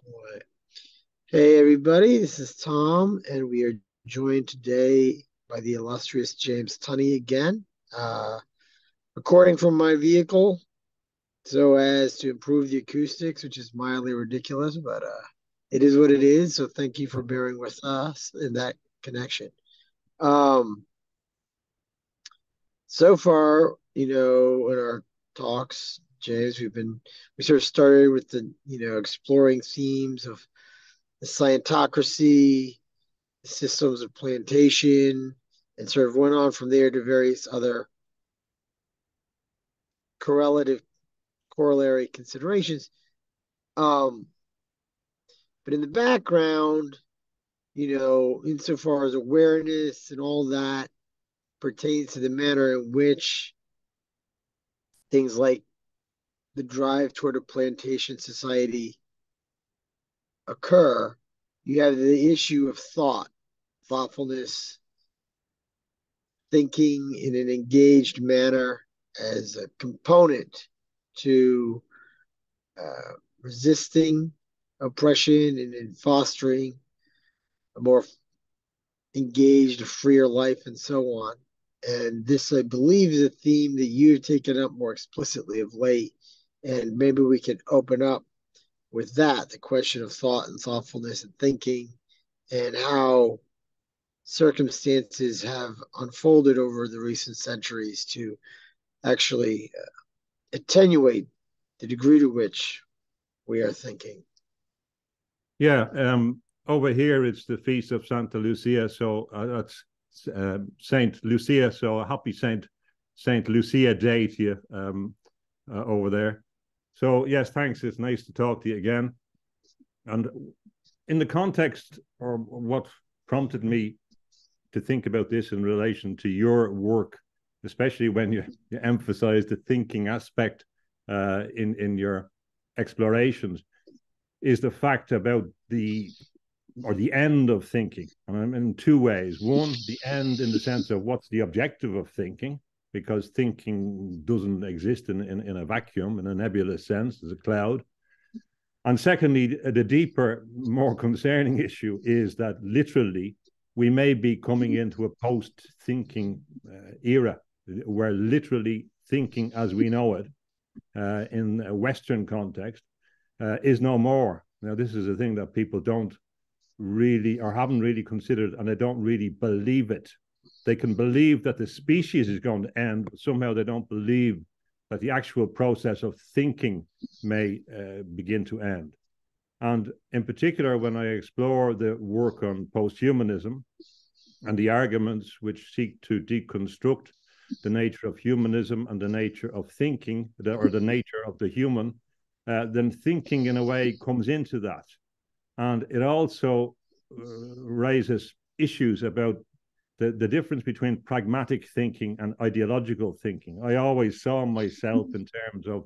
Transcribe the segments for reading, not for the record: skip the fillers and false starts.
Boy. Hey, everybody, this is Tom, and we are joined today by the illustrious James Tunney again, uh, recording from my vehicle so as to improve the acoustics, which is mildly ridiculous, but it is what it is. So thank you for bearing with us in that connection. Um, so far, in our talks, James, we sort of started with the, exploring themes of the scientocracy, systems of plantation, and sort of went on from there to various other correlative corollary considerations. Um, but in the background, insofar as awareness and all that pertains to the manner in which things like the drive toward a plantation society occur, you have the issue of thoughtfulness, thinking in an engaged manner as a component to resisting oppression and in fostering a more engaged, freer life, and so on. And this, I believe, is a theme that you've taken up more explicitly of late. And maybe we can open up with that the question of thought and thoughtfulness and thinking, and how circumstances have unfolded over the recent centuries to actually attenuate the degree to which we are thinking. Yeah, over here it's the feast of Santa Lucia, so that's Saint Lucia. So a happy Saint Lucia Day to you over there. So yes, thanks. It's nice to talk to you again. And in the context, or what prompted me to think about this in relation to your work, especially when you emphasize the thinking aspect in your explorations, is the fact about the end of thinking. And I'm in two ways. One, the end in the sense of what's the objective of thinking, because thinking doesn't exist in a vacuum, in a nebulous sense, as a cloud. And secondly, the deeper, more concerning issue is that literally we may be coming into a post-thinking era where literally thinking as we know it in a Western context is no more. Now, this is a thing that people don't really or haven't really considered, and they don't really believe it. They can believe that the species is going to end, but somehow they don't believe that the actual process of thinking may begin to end. And in particular, when I explore the work on posthumanism and the arguments which seek to deconstruct the nature of humanism and the nature of thinking, or the nature of the human, then thinking in a way comes into that. And it also raises issues about the difference between pragmatic thinking and ideological thinking. I always saw myself in terms of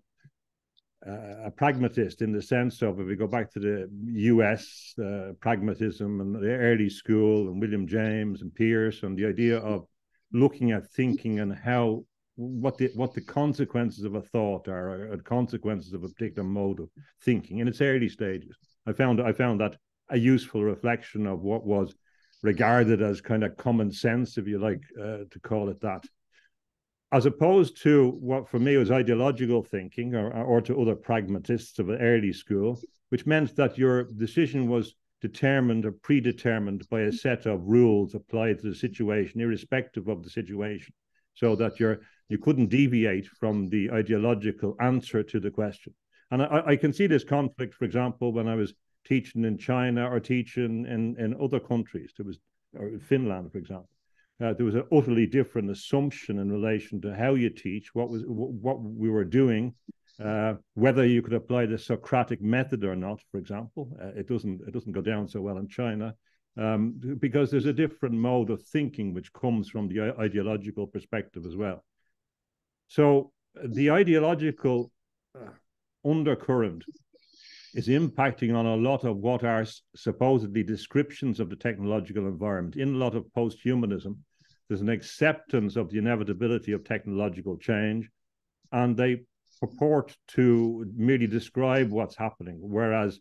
a pragmatist, in the sense of, if we go back to the US pragmatism and the early school and William James and Peirce, and the idea of looking at thinking and how what the consequences of a thought are, or consequences of a particular mode of thinking in its early stages. I found that a useful reflection of what was regarded as kind of common sense, if you like to call it that, as opposed to what for me was ideological thinking, or to other pragmatists of an early school, which meant that your decision was determined or predetermined by a set of rules applied to the situation, irrespective of the situation, so that you couldn't deviate from the ideological answer to the question. And I can see this conflict, for example, when I was teaching in China or teaching in other countries. There was, or Finland, for example. There was an utterly different assumption in relation to how you teach, what we were doing, whether you could apply the Socratic method or not. For example, it doesn't go down so well in China, because there's a different mode of thinking which comes from the ideological perspective as well. So the ideological undercurrent is impacting on a lot of what are supposedly descriptions of the technological environment. In a lot of post-humanism, there's an acceptance of the inevitability of technological change, and they purport to merely describe what's happening, whereas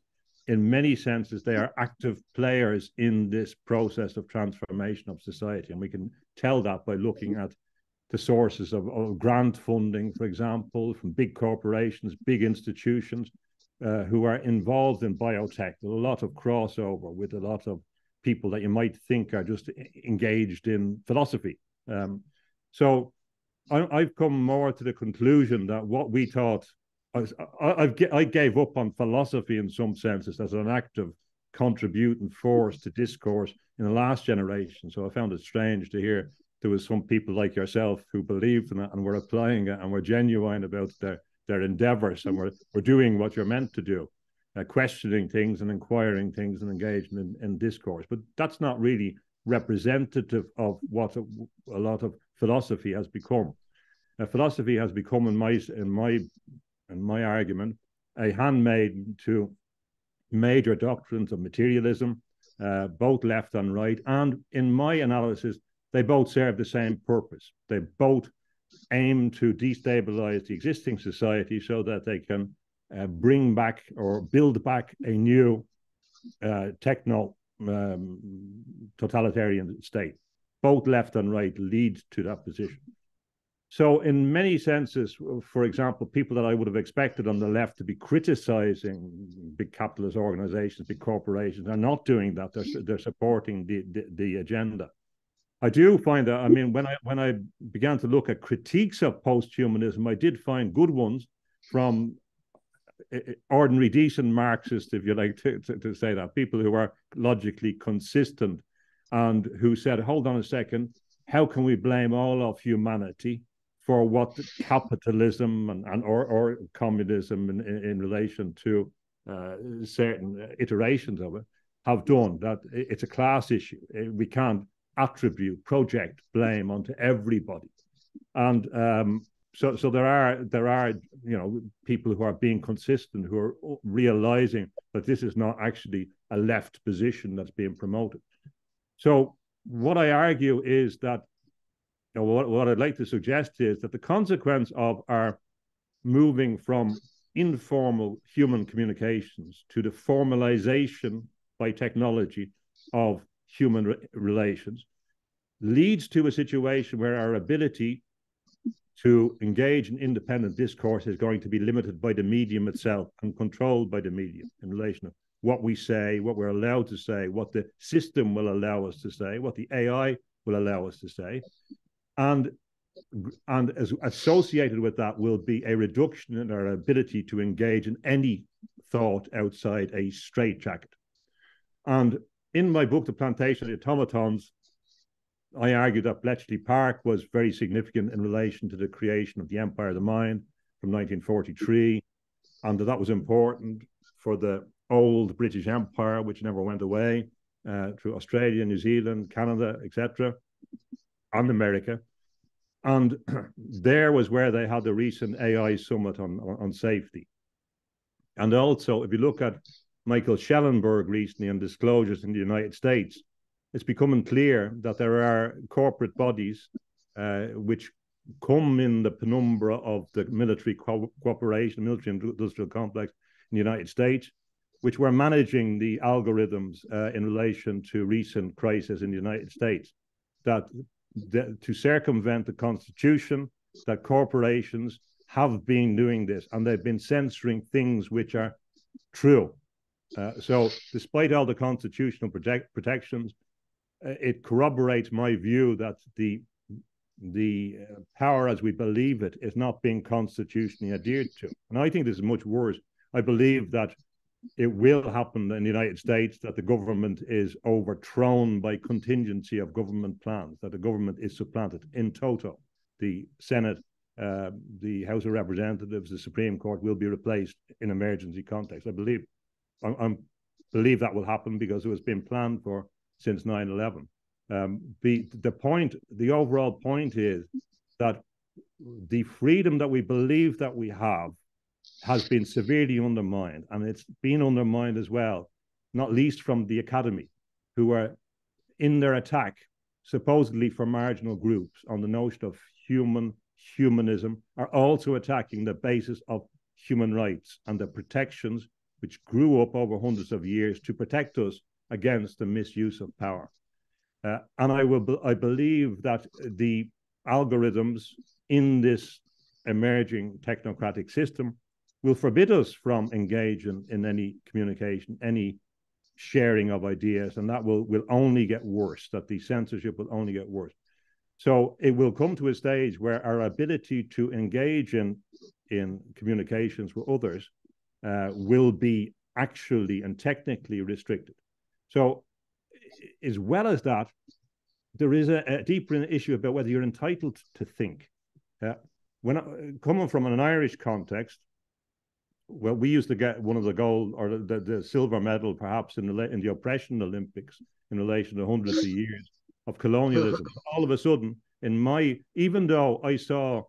in many senses, they are active players in this process of transformation of society. And we can tell that by looking at the sources of grant funding, for example, from big corporations, big institutions who are involved in biotech. There's a lot of crossover with a lot of people that you might think are just engaged in philosophy. So I've come more to the conclusion that what we thought, I gave up on philosophy in some senses as an active contributing force to discourse in the last generation. So I found it strange to hear there was some people like yourself who believed in it and were applying it and were genuine about their endeavors, and we're doing what you're meant to do, questioning things and inquiring things and engaging in discourse. But that's not really representative of what a lot of philosophy has become. Philosophy has become, in my argument, a handmaiden to major doctrines of materialism, both left and right. And in my analysis, they both serve the same purpose. They both aim to destabilize the existing society so that they can bring back or build back a new totalitarian state. Both left and right lead to that position. So in many senses, for example, people that I would have expected on the left to be criticizing big capitalist organizations, big corporations, are not doing that. They're supporting the agenda. I do find that, I mean, when I began to look at critiques of post-humanism, I did find good ones from ordinary, decent Marxists, if you like to say that, people who are logically consistent and who said, hold on a second, how can we blame all of humanity for what capitalism or communism in relation to certain iterations of it have done? That it's a class issue. We can't attribute, project blame onto everybody. And so there are people who are being consistent, who are realizing that this is not actually a left position that's being promoted. So what I argue is that, what I'd like to suggest is that the consequence of our moving from informal human communications to the formalization by technology of human relations leads to a situation where our ability to engage in independent discourse is going to be limited by the medium itself and controlled by the medium in relation to what we say, what we're allowed to say, what the system will allow us to say, what the AI will allow us to say. And as associated with that will be a reduction in our ability to engage in any thought outside a straitjacket. And in my book, The Plantation of the Automatons, I argue that Bletchley Park was very significant in relation to the creation of the Empire of the Mind from 1943, and that was important for the old British Empire, which never went away, through Australia, New Zealand, Canada, etc., and America. And there was where they had the recent AI summit on safety. And also, if you look at Michael Schellenberg recently and disclosures in the United States, it's becoming clear that there are corporate bodies which come in the penumbra of the military cooperation, military industrial complex in the United States, which were managing the algorithms in relation to recent crises in the United States, that to circumvent the Constitution, that corporations have been doing this, and they've been censoring things which are true. So despite all the constitutional protections, it corroborates my view that the power as we believe it is not being constitutionally adhered to. And I think this is much worse. I believe that it will happen in the United States, that the government is overthrown by contingency of government plans, that the government is supplanted in toto. The Senate, the House of Representatives, the Supreme Court will be replaced in emergency context. I believe that will happen because it has been planned for since 9/11. The overall point is that the freedom that we believe that we have has been severely undermined, and it's been undermined as well, not least from the academy, who are in their attack, supposedly for marginal groups, on the notion of humanism, are also attacking the basis of human rights and the protections which grew up over hundreds of years to protect us against the misuse of power. And I believe that the algorithms in this emerging technocratic system will forbid us from engaging in any communication, any sharing of ideas, and that will only get worse, that the censorship will only get worse. So it will come to a stage where our ability to engage in communications with others will be actually and technically restricted. So as well as that, there is a deeper issue about whether you're entitled to think. Coming from an Irish context, well, we used to get one of the gold or the silver medal, perhaps in the oppression Olympics in relation to hundreds of years of colonialism. All of a sudden, even though I saw,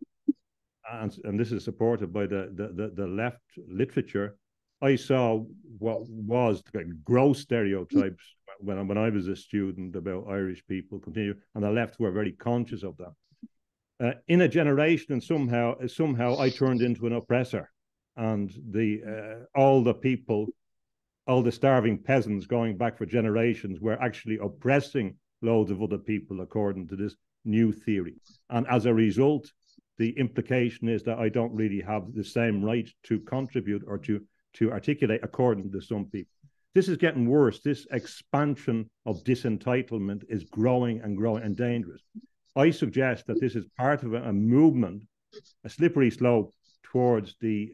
and this is supported by the left literature, I saw what was gross stereotypes when I was a student about Irish people, and the left were very conscious of that. In a generation, and somehow I turned into an oppressor, and all the starving peasants going back for generations were actually oppressing loads of other people according to this new theory. And as a result, the implication is that I don't really have the same right to contribute or to articulate according to some people. This is getting worse. This expansion of disentitlement is growing and growing and dangerous. I suggest that this is part of a movement, a slippery slope towards the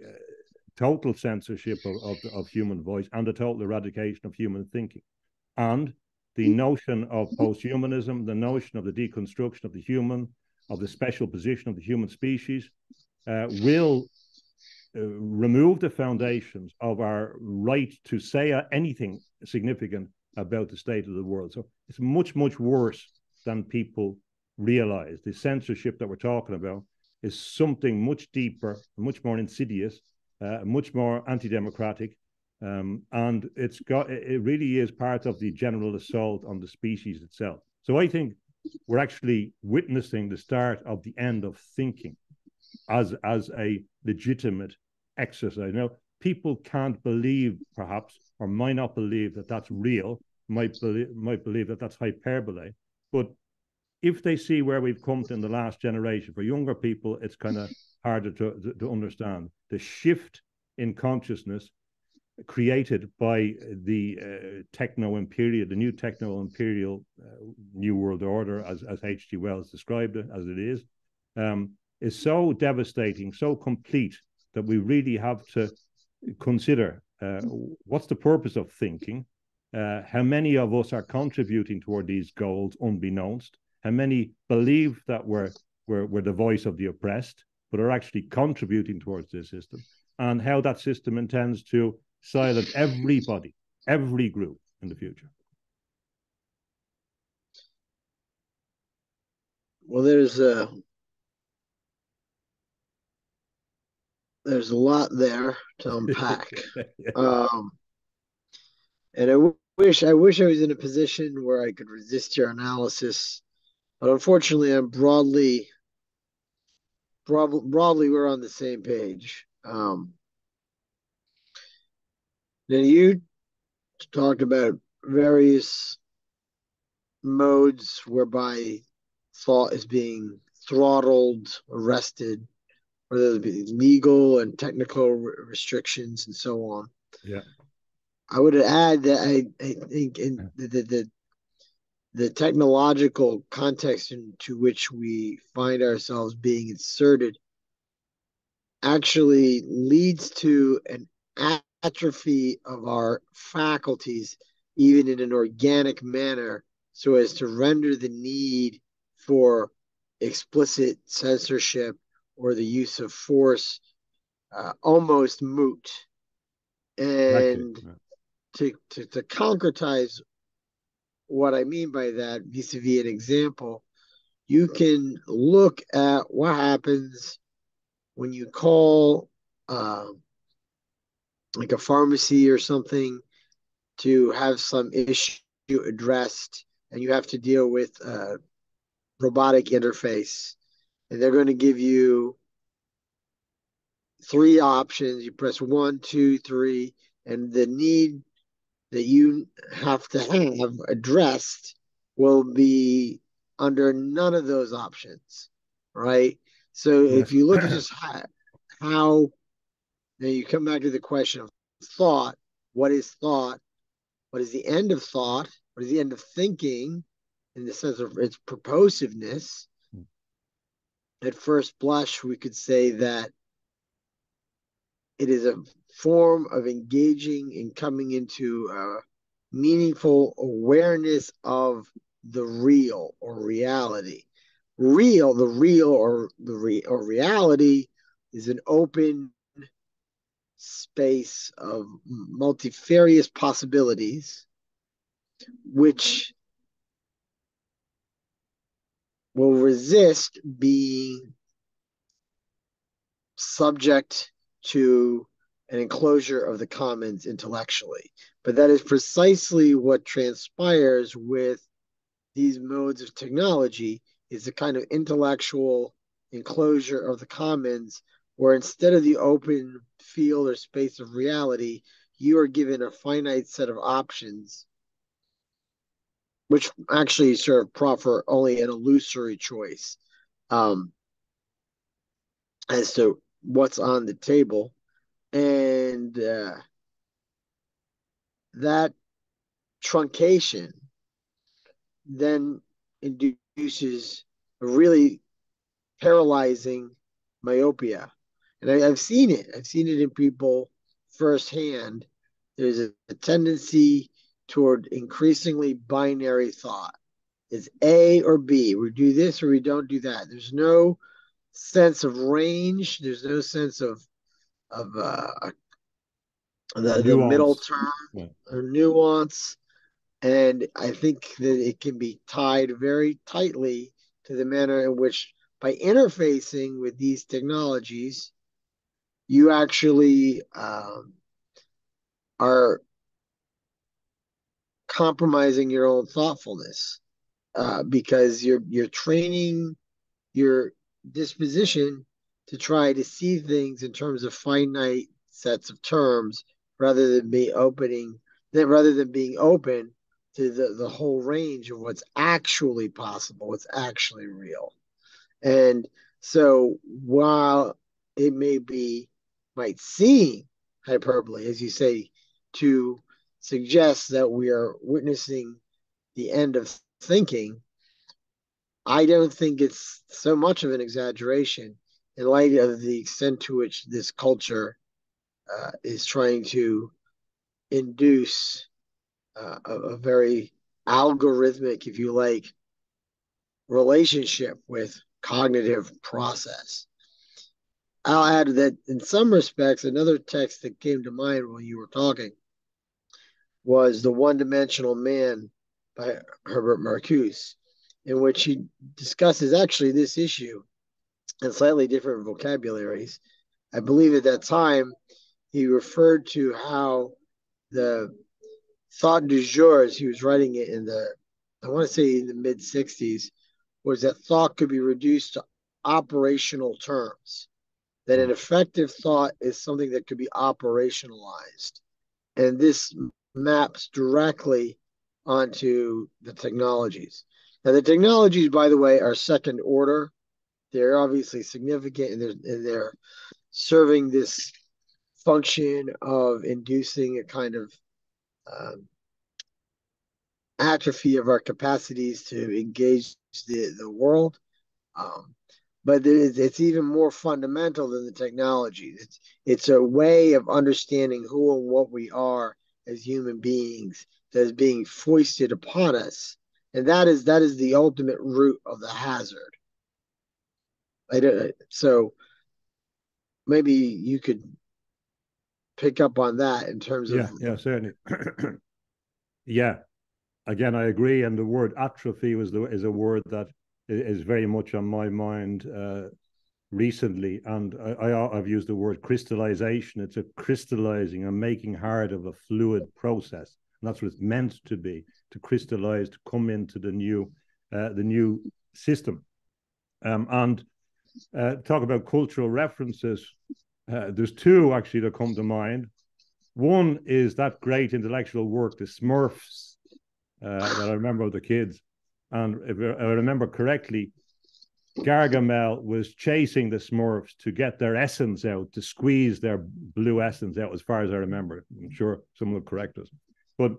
total censorship of human voice and the total eradication of human thinking. And the notion of posthumanism, the notion of the deconstruction of the human, of the special position of the human species, will remove the foundations of our right to say anything significant about the state of the world. So it's much, much worse than people realize. The censorship that we're talking about is something much deeper, much more insidious, much more anti-democratic, and it really is part of the general assault on the species itself. So I think we're actually witnessing the start of the end of thinking as a legitimate exercise. Now, people can't believe, perhaps, or might not believe that that's real, might believe that that's hyperbole, but if they see where we've come to in the last generation, for younger people, it's kind of harder to understand. The shift in consciousness created by the the new techno-imperial New World Order, as H.G. Wells described it, as it is so devastating, so complete, that we really have to consider what's the purpose of thinking, how many of us are contributing toward these goals unbeknownst, how many believe that we're the voice of the oppressed, but are actually contributing towards this system, and how that system intends to silence everybody, every group in the future. Well, there's a lot there to unpack. Yeah. And I wish I was in a position where I could resist your analysis, but unfortunately, I'm broadly we're on the same page. Now you talked about various modes whereby thought is being throttled, arrested, whether it be legal and technical restrictions and so on. Yeah. I would add that I think in the technological context into which we find ourselves being inserted actually leads to an atrophy of our faculties, even in an organic manner, so as to render the need for explicit censorship or the use of force almost moot. And to concretize what I mean by that, vis-a-vis an example, you can look at what happens when you call like a pharmacy or something to have some issue addressed, and you have to deal with a robotic interface, and they're going to give you 3 options. You press 1, 2, 3, and the need that you have to have addressed will be under none of those options, right? So if Yes. you look at just how now you come back to the question of thought, what is thought? What is the end of thought? What is the end of thinking in the sense of its purposiveness? At first blush, we could say that it is a form of engaging and coming into a meaningful awareness of the real or reality. The real or or reality is an open space of multifarious possibilities, which will resist being subject to an enclosure of the commons intellectually. But that is precisely what transpires with these modes of technology, is a kind of intellectual enclosure of the commons, where instead of the open field or space of reality, you are given a finite set of options, which actually sort of proffer only an illusory choice um, as to what's on the table. And that truncation then induces a really paralyzing myopia. And I've seen it. I've seen it in people firsthand. There's a tendency toward increasingly binary thought. It's A or B. We do this or we don't do that. There's no sense of range. There's no sense of the middle Nuance. term Yeah. or nuance. And I think that it can be tied very tightly to the manner in which, by interfacing with these technologies, you actually are compromising your own thoughtfulness because you're training your disposition to try to see things in terms of finite sets of terms rather than being open to the whole range of what's actually possible, what's actually real. And so while it might seem hyperbole, as you say, to suggest that we are witnessing the end of thinking, I don't think it's so much of an exaggeration in light of the extent to which this culture is trying to induce a very algorithmic, if you like, relationship with cognitive process. I'll add that in some respects, another text that came to mind when you were talking was The One Dimensional Man by Herbert Marcuse, in which he discusses actually this issue in slightly different vocabularies. I believe at that time he referred to how the thought du jour, as he was writing it I want to say in the mid 60s, was that thought could be reduced to operational terms, that an effective thought is something that could be operationalized. And this maps directly onto the technologies. Now, the technologies, by the way, are second order. They're obviously significant, and they're serving this function of inducing a kind of um, atrophy of our capacities to engage the world. Um, but it's even more fundamental than the technology. It's a way of understanding who and what we are as human beings that is being foisted upon us, and that is the ultimate root of the hazard. So maybe you could pick up on that in terms of. Yeah, yeah, certainly. Yeah, again, I agree. And the word atrophy is a word that is very much on my mind recently. And I've used the word crystallization. It's a crystallizing and making hard of a fluid process. And that's what it's meant to be, to crystallize, to come into the new system. And talk about cultural references. There's two actually that come to mind. One is that great intellectual work, The Smurfs, that I remember with the kids. And if I remember correctly, Gargamel was chasing the Smurfs to get their essence out, to squeeze their blue essence out, as far as I remember. I'm sure someone will correct us. But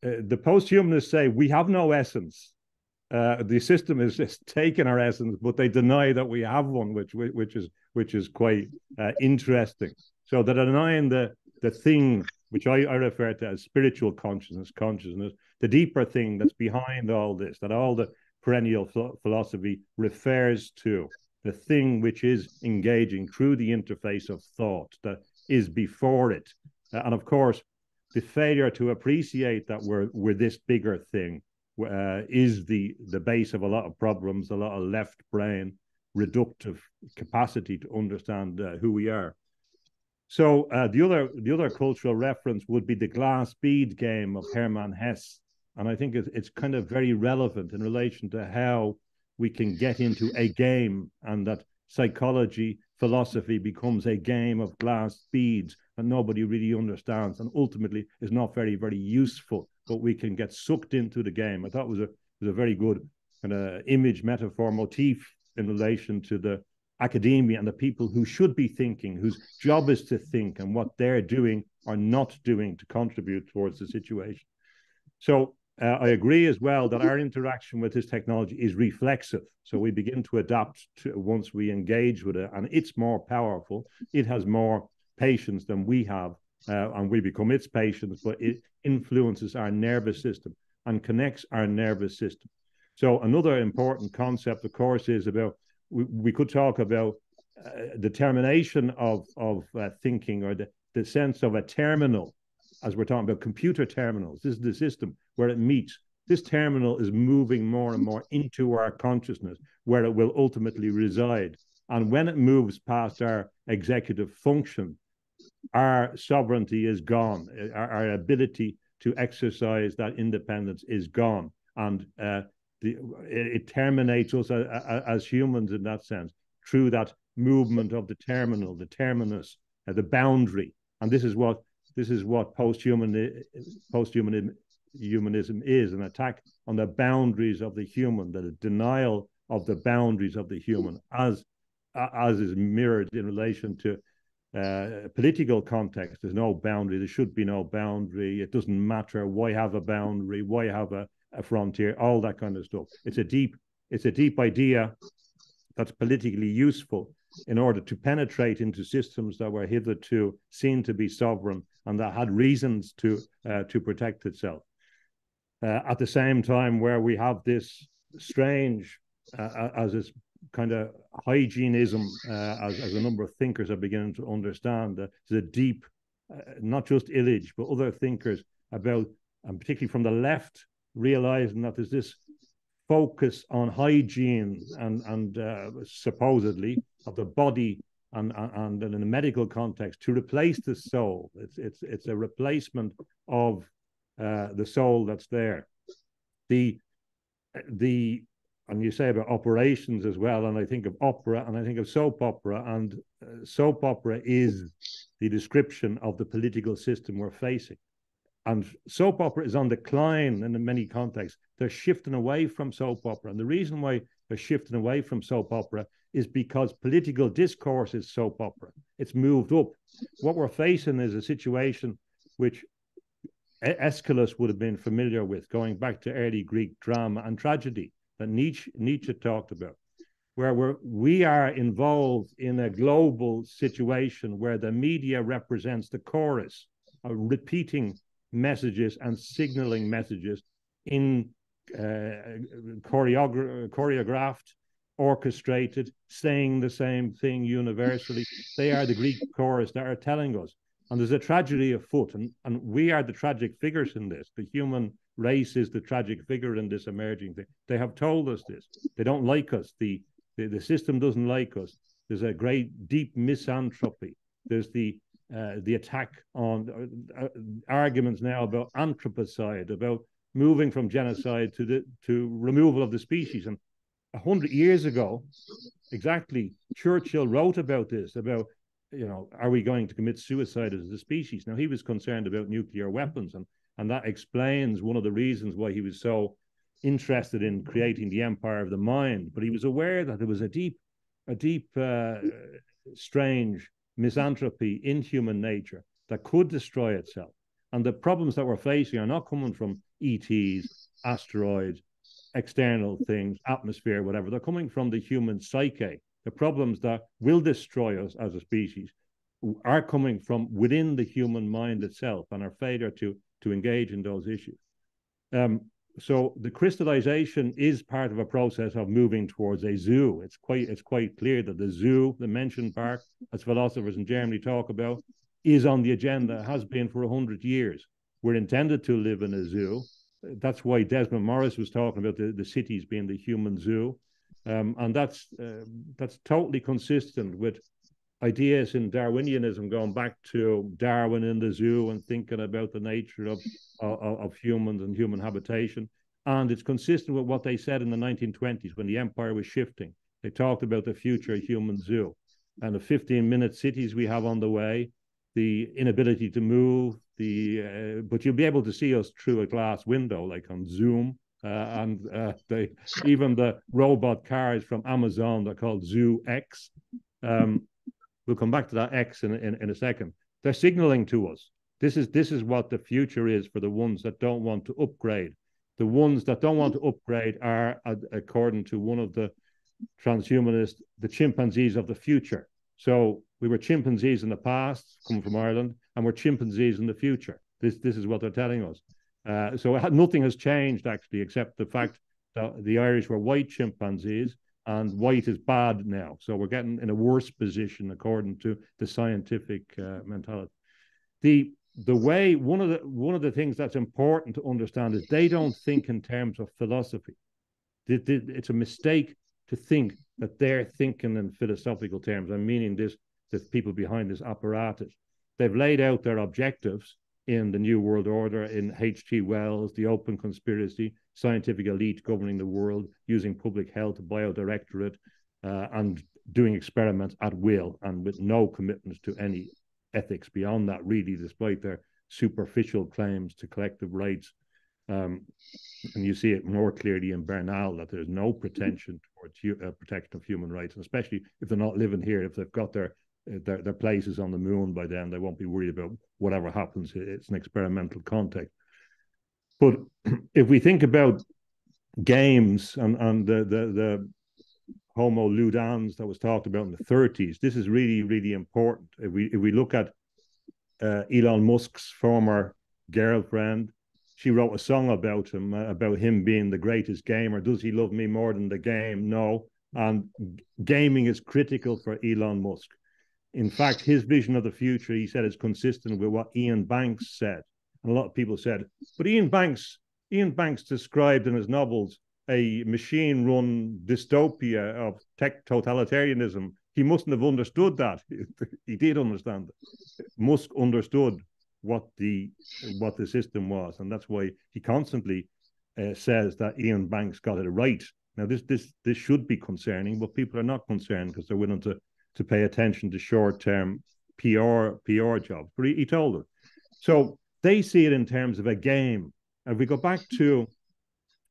the post-humanists say we have no essence. The system is just taking our essence, but they deny that we have one, which is quite interesting. So they're denying the thing which I refer to as spiritual consciousness, the deeper thing that's behind all this, that all the perennial philosophy refers to, the thing which is engaging through the interface of thought that is before it. And of course, the failure to appreciate that we're this bigger thing is the base of a lot of problems, a lot of left brain reductive capacity to understand who we are. So the other cultural reference would be the glass bead game of Hermann Hesse. And I think it's kind of very relevant in relation to how we can get into a game, and that psychology, philosophy becomes a game of glass beads that nobody really understands and ultimately is not very, very useful, but we can get sucked into the game. I thought it was a very good kind of image, metaphor, motif in relation to the academia and the people who should be thinking, whose job is to think, and what they're doing or not doing to contribute towards the situation. So I agree as well that our interaction with this technology is reflexive. So we begin to adapt to once we engage with it, and it's more powerful. It has more patience than we have, and we become its patients, but it influences our nervous system and connects our nervous system. So another important concept, of course, is about, we could talk about determination of thinking, or the sense of a terminal, as we're talking about computer terminals. This is the system where it meets. This terminal is moving more and more into our consciousness, where it will ultimately reside. And when it moves past our executive function, our sovereignty is gone. Our ability to exercise that independence is gone. And it terminates us as humans in that sense, through that movement of the terminal, the terminus, the boundary. And this is what posthumanism is, an attack on the boundaries of the human, the denial of the boundaries of the human, as is mirrored in relation to political context. There's no boundary. There should be no boundary. It doesn't matter. Why have a boundary? Why have a frontier? All that kind of stuff. It's a deep idea that's politically useful in order to penetrate into systems that were hitherto seen to be sovereign and that had reasons to protect itself. At the same time, where we have this strange, as this kind of hygienism, as a number of thinkers are beginning to understand, there's a deep, not just Illich, but other thinkers about, and particularly from the left, realizing that there's this focus on hygiene and supposedly of the body and in a medical context to replace the soul. It's a replacement of the soul that's there. And you say about operations as well, and I think of opera and I think of soap opera, and soap opera is the description of the political system we're facing. And soap opera is on decline in many contexts. They're shifting away from soap opera. And the reason why they're shifting away from soap opera is because political discourse is soap opera. It's moved up. What we're facing is a situation which Aeschylus would have been familiar with, going back to early Greek drama and tragedy that Nietzsche talked about, where we are involved in a global situation where the media represents the chorus, repeating messages and signaling messages in choreographed, orchestrated, saying the same thing universally. They are the Greek chorus that are telling us. And there's a tragedy afoot, and we are the tragic figures in this. The human race is the tragic figure in this emerging thing. They have told us this. They don't like us. The system doesn't like us. There's a great deep misanthropy. There's the attack on arguments now about anthropocide, about moving from genocide to removal of the species. And 100 years ago, exactly, Churchill wrote about this, about are we going to commit suicide as a species? Now, he was concerned about nuclear weapons, and that explains one of the reasons why he was so interested in creating the empire of the mind. But he was aware that there was a deep, strange misanthropy in human nature that could destroy itself. And the problems that we're facing are not coming from ETs, asteroids, external things, atmosphere, whatever. They're coming from the human psyche. The problems that will destroy us as a species are coming from within the human mind itself and our failure to engage in those issues. So the crystallization is part of a process of moving towards a zoo. It's quite clear that the zoo, the mentioned park, as philosophers in Germany talk about, is on the agenda, has been for 100 years. We're intended to live in a zoo. That's why Desmond Morris was talking about the cities being the human zoo. And that's totally consistent with ideas in Darwinianism, going back to Darwin in the zoo and thinking about the nature of humans and human habitation. And it's consistent with what they said in the 1920s when the empire was shifting. They talked about the future human zoo and the 15-minute cities we have on the way, the inability to move, but you'll be able to see us through a glass window, like on Zoom. Even the robot cars from Amazon, they're called Zoo X. We'll come back to that X in a second. They're signaling to us. This is what the future is for the ones that don't want to upgrade. The ones that don't want to upgrade are, according to one of the transhumanists, the chimpanzees of the future. So we were chimpanzees in the past, coming from Ireland, and we're chimpanzees in the future. This is what they're telling us. So nothing has changed, actually, except the fact that the Irish were white chimpanzees, and white is bad now. So we're getting in a worse position according to the scientific mentality. The way one of the things that's important to understand is they don't think in terms of philosophy. It's a mistake to think that they're thinking in philosophical terms. I'm meaning the people behind this apparatus. They've laid out their objectives in the New World Order, in H.G. Wells, the open conspiracy, scientific elite governing the world, using public health, biodirectorate, and doing experiments at will and with no commitments to any ethics beyond that, really, despite their superficial claims to collective rights. And you see it more clearly in Bernal that there's no pretension towards protection of human rights, and especially if they're not living here, if they've got their places on the moon by then, they won't be worried about whatever happens. It's an experimental context. But if we think about games and the Homo ludens that was talked about in the 30s, this is really, really important. If we look at Elon Musk's former girlfriend, she wrote a song about him being the greatest gamer. Does he love me more than the game? No. And gaming is critical for Elon Musk. In fact, his vision of the future, he said, is consistent with what Ian Banks said. And a lot of people said, but Ian Banks described in his novels a machine-run dystopia of tech totalitarianism. He mustn't have understood that. He did understand it. Musk understood what the system was, and that's why he constantly says that Ian Banks got it right. Now, this should be concerning, but people are not concerned because they're willing to pay attention to short-term PR jobs. But he told it. So they see it in terms of a game. If we go back to,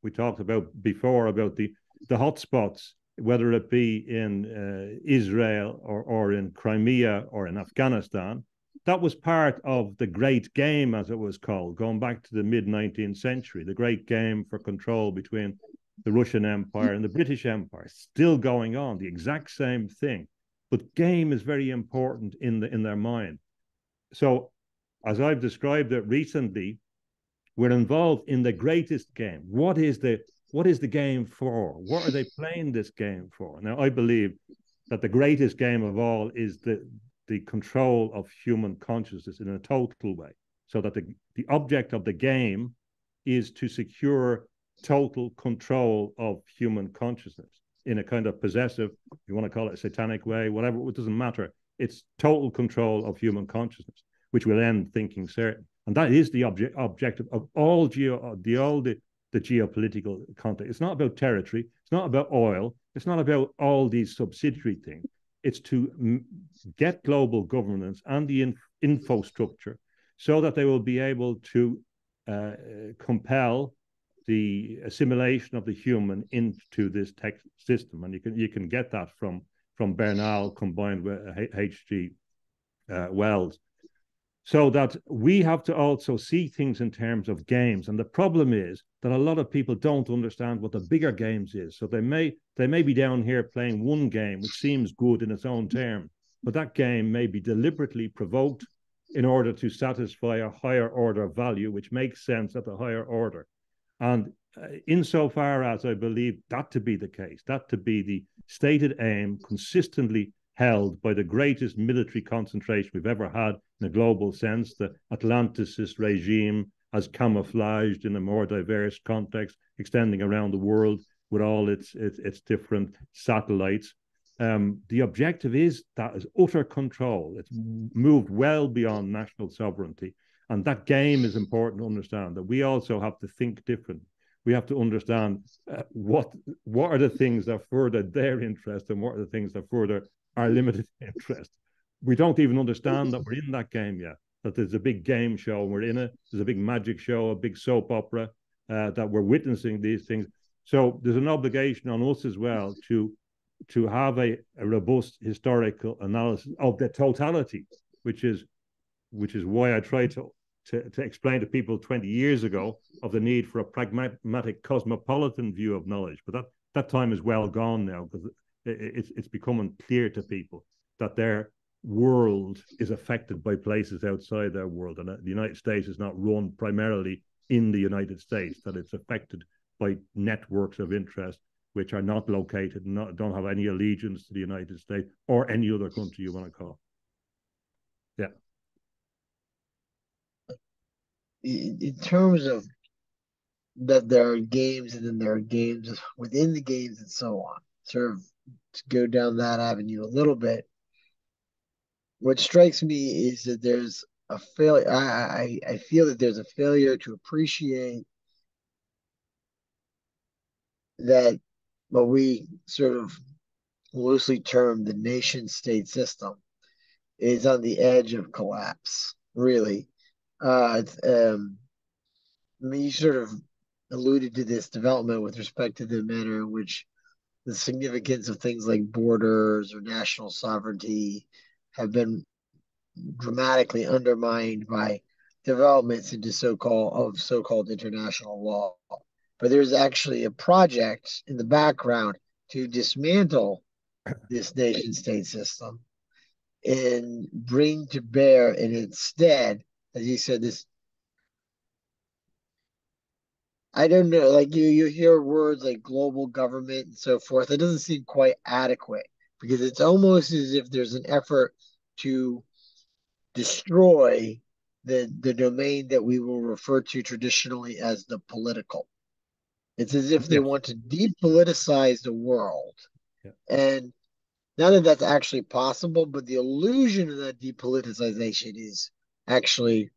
we talked about before about the hotspots, whether it be in Israel or in Crimea or in Afghanistan, that was part of the Great Game, as it was called, going back to the mid-19th century, the Great Game for control between the Russian Empire and the British Empire, still going on, the exact same thing. But game is very important in their mind. So, as I've described it recently, we're involved in the greatest game. What is the game for? What are they playing this game for? Now, I believe that the greatest game of all is the control of human consciousness in a total way. So that the object of the game is to secure total control of human consciousness in a kind of possessive, if you want to call it a satanic way, whatever, it doesn't matter. It's total control of human consciousness, which will end thinking certain. And that is the objective of all the geopolitical context. It's not about territory. It's not about oil. It's not about all these subsidiary things. It's to get global governance and the infrastructure so that they will be able to compel the assimilation of the human into this tech system. And you can get that from Bernal combined with H.G. Wells. So that we have to also see things in terms of games. And the problem is that a lot of people don't understand what the bigger games is. So they may be down here playing one game, which seems good in its own term, but that game may be deliberately provoked in order to satisfy a higher order value, which makes sense at the higher order. And insofar as I believe that to be the case, that to be the stated aim consistently held by the greatest military concentration we've ever had in a global sense, the Atlanticist regime as camouflaged in a more diverse context, extending around the world with all its different satellites. The objective is utter control. It's moved well beyond national sovereignty. And that game is important to understand, that we also have to think different. We have to understand what are the things that further their interest and what are the things that further our limited interest. We don't even understand that we're in that game yet, that there's a big game show and we're in it. There's a big magic show, a big soap opera, that we're witnessing these things. So there's an obligation on us as well to have a robust historical analysis of the totality, which is why I try to explain to people 20 years ago of the need for a pragmatic cosmopolitan view of knowledge. But that time is well gone now, because it's becoming clear to people that their world is affected by places outside their world, and the United States is not run primarily in the United States, that it's affected by networks of interest which are not located and don't have any allegiance to the United States or any other country you want to call. Yeah. In terms of that, there are games and then there are games within the games and so on. Sort of to go down that avenue a little bit, what strikes me is that there's a failure. I feel that there's a failure to appreciate that what we sort of loosely term the nation state system is on the edge of collapse, really. I mean, you sort of alluded to this development with respect to the manner in which the significance of things like borders or national sovereignty have been dramatically undermined by developments into so-called international law. But there's actually a project in the background to dismantle this nation state system and bring to bear in its stead, as you said, this, I don't know, like you hear words like global government and so forth. It doesn't seem quite adequate, because it's almost as if there's an effort to destroy the domain that we will refer to traditionally as the political. It's as if they Yes. want to depoliticize the world. Yeah. And none of that's actually possible, but the illusion of that depoliticization is actually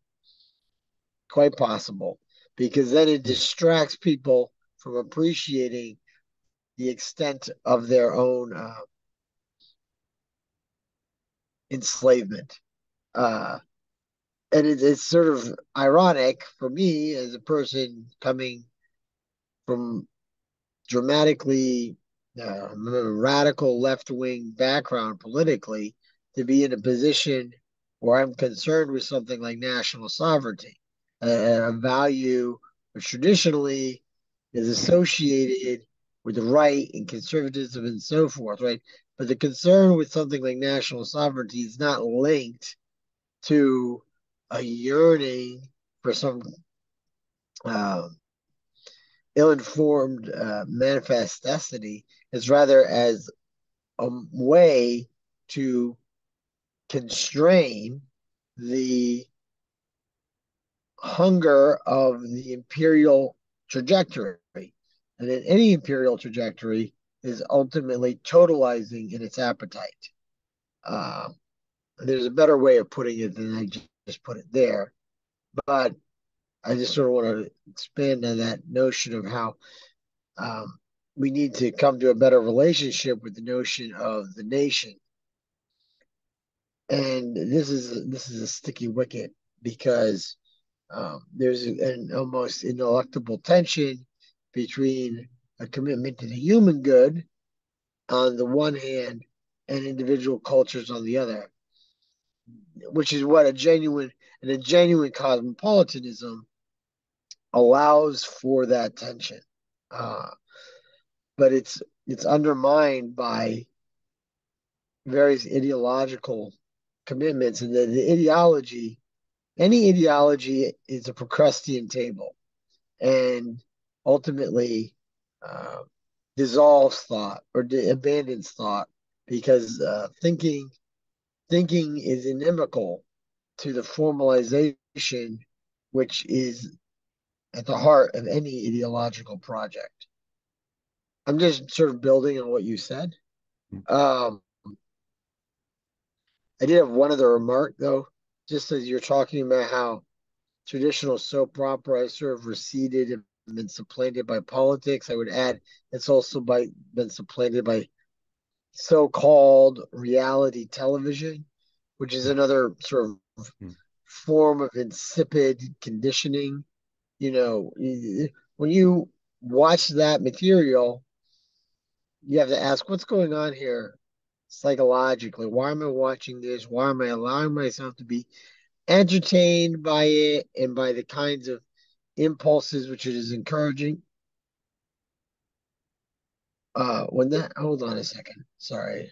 quite possible, because then it distracts people from appreciating the extent of their own enslavement. And it's sort of ironic for me as a person coming from dramatically radical left-wing background politically to be in a position where I'm concerned with something like national sovereignty, a value which traditionally is associated with the right and conservatism and so forth, right? But the concern with something like national sovereignty is not linked to a yearning for some ill-informed manifest destiny. Is rather as a way to constrain the hunger of the imperial trajectory. And then any imperial trajectory is ultimately totalizing in its appetite. There's a better way of putting it than I just put it there. But I just sort of want to expand on that notion of how we need to come to a better relationship with the notion of the nation And this is a sticky wicket because there's an almost ineluctable tension between a commitment to the human good on the one hand and individual cultures on the other, which is what a genuine cosmopolitanism allows for that tension. Uh, but it's undermined by various ideological commitments, and the ideology, any ideology, is a Procrustean table, and ultimately uh, dissolves thought or abandons thought because thinking is inimical to the formalization, which is at the heart of any ideological project. I'm just sort of building on what you said. Um, I did have one other remark though, just as you're talking about how traditional soap opera has sort of receded and been supplanted by politics. I would add it's also been supplanted by so-called reality television, which is another sort of form of insipid conditioning. You know, when you watch that material, you have to ask what's going on here psychologically. Why am I watching this? Why am I allowing myself to be entertained by it and by the kinds of impulses which it is encouraging? When that, hold on a second. Sorry.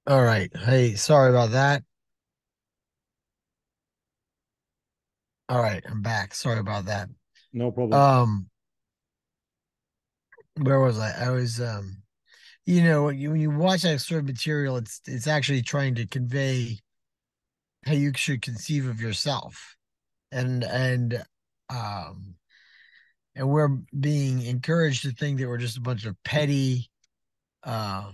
All right. Hey, sorry about that. All right, I'm back. Sorry about that. No problem. Um, where was I? I was when you watch that sort of material, it's actually trying to convey how you should conceive of yourself. And um and we're being encouraged to think that we're just a bunch of petty, uh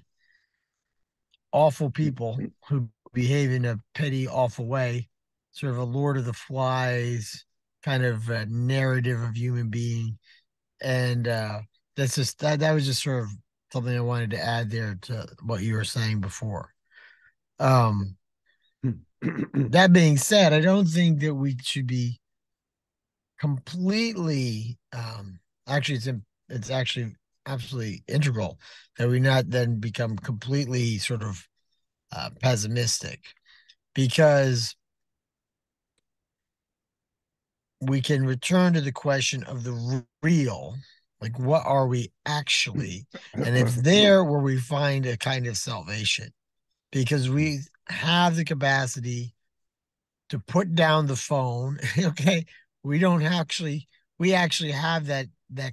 awful people who behave in a petty, awful way, sort of a Lord of the Flies kind of narrative of human being. And that's just that was just sort of something I wanted to add there to what you were saying before. Um, that being said, I don't think that we should be completely actually it's actually absolutely integral that we not then become completely sort of pessimistic because we can return to the question of the real, like what are we actually, and it's there where we find a kind of salvation because we have the capacity to put down the phone. Okay, we don't actually we actually have that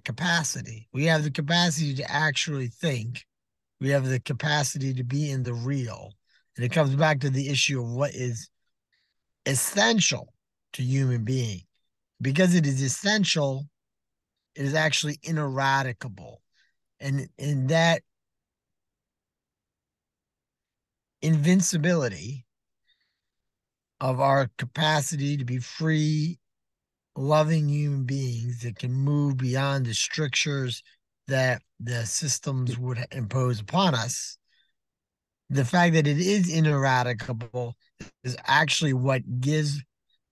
capacity. We have the capacity to actually think. We have the capacity to be in the real. And it comes back to the issue of what is essential to human being. Because it is essential, it is actually ineradicable. And in that invincibility of our capacity to be free, loving human beings that can move beyond the strictures that the systems would impose upon us, the fact that it is ineradicable is actually what gives,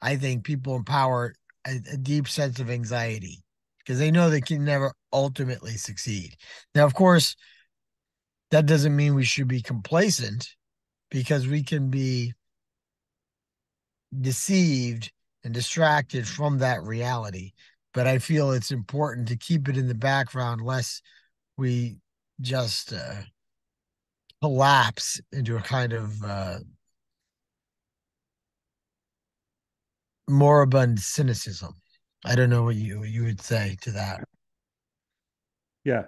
I think, people in power a deep sense of anxiety because they know they can never ultimately succeed. Now, of course, that doesn't mean we should be complacent because we can be deceived and distracted from that reality. But I feel it's important to keep it in the background lest we just collapse into a kind of moribund cynicism. I don't know what you would say to that. Yeah.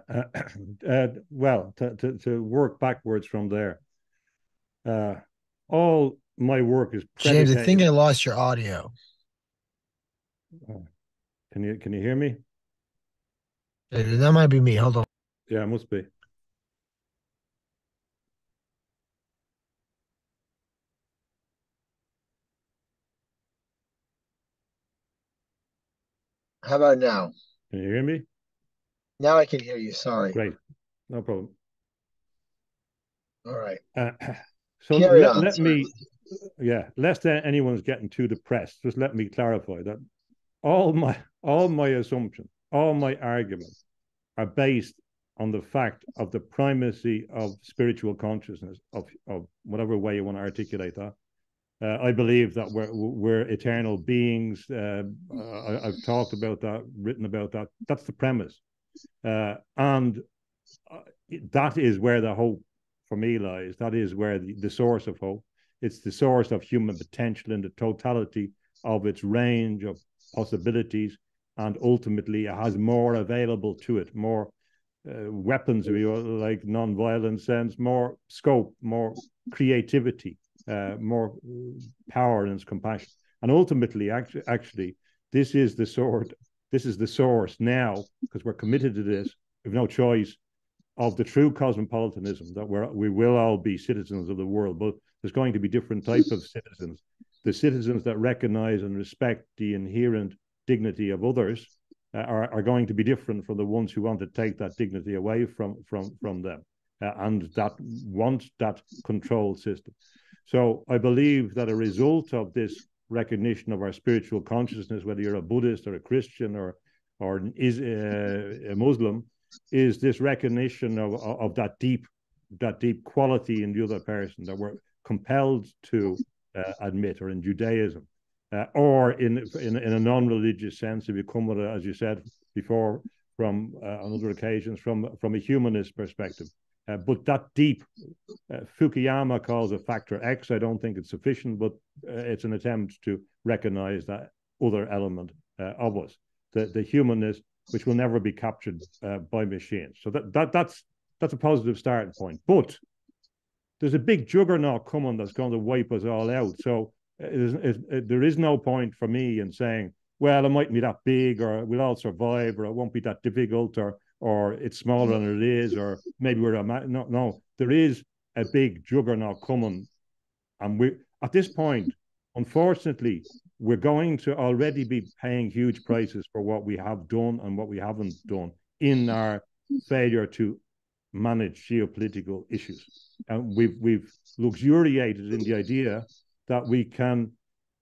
Well, to work backwards from there, uh, all my work is James, I think predicated. I lost your audio. Oh, can you hear me? That might be me. Hold on. Yeah, it must be. How about now? Can you hear me? Now I can hear you. Sorry. Great. No problem. All right. Uh, so Carry on. let Sorry. me, yeah, lest anyone's getting too depressed, just let me clarify that all my assumptions, all my arguments are based on the fact of the primacy of spiritual consciousness of whatever way you want to articulate that. I believe that we're eternal beings. I've talked about that, written about that. That's the premise, and that is where the hope for me lies. That is where the source of hope. It's the source of human potential in the totality of its range of possibilities, and ultimately it has more available to it, more weapons, if you like, non-violent sense, more scope, more creativity, more power in its compassion. And ultimately, actually, this is the sort, this is the source now, because we're committed to this. We've no choice of the true cosmopolitanism that we will all be citizens of the world, but there's going to be different types of citizens. The citizens that recognize and respect the inherent dignity of others are going to be different from the ones who want to take that dignity away from them and that want that control system. So I believe that a result of this recognition of our spiritual consciousness, whether you're a Buddhist or a Christian or is a Muslim, is this recognition of that deep quality in the other person that we're compelled to admit, or in Judaism, or in a non-religious sense, if you come with it, as you said before, from on other occasions, from a humanist perspective. But that deep, Fukuyama calls it factor X. I don't think it's sufficient, but it's an attempt to recognize that other element of us, the humanness, which will never be captured by machines. So that's a positive starting point. But there's a big juggernaut coming that's going to wipe us all out. So there is no point for me in saying, well, it mightn't be that big, or we'll all survive, or it won't be that difficult, or it's smaller than it is, or maybe we're no. There is a big juggernaut coming, and we at this point, unfortunately, we're going to already be paying huge prices for what we have done and what we haven't done in our failure to manage geopolitical issues. And we've luxuriated in the idea that we can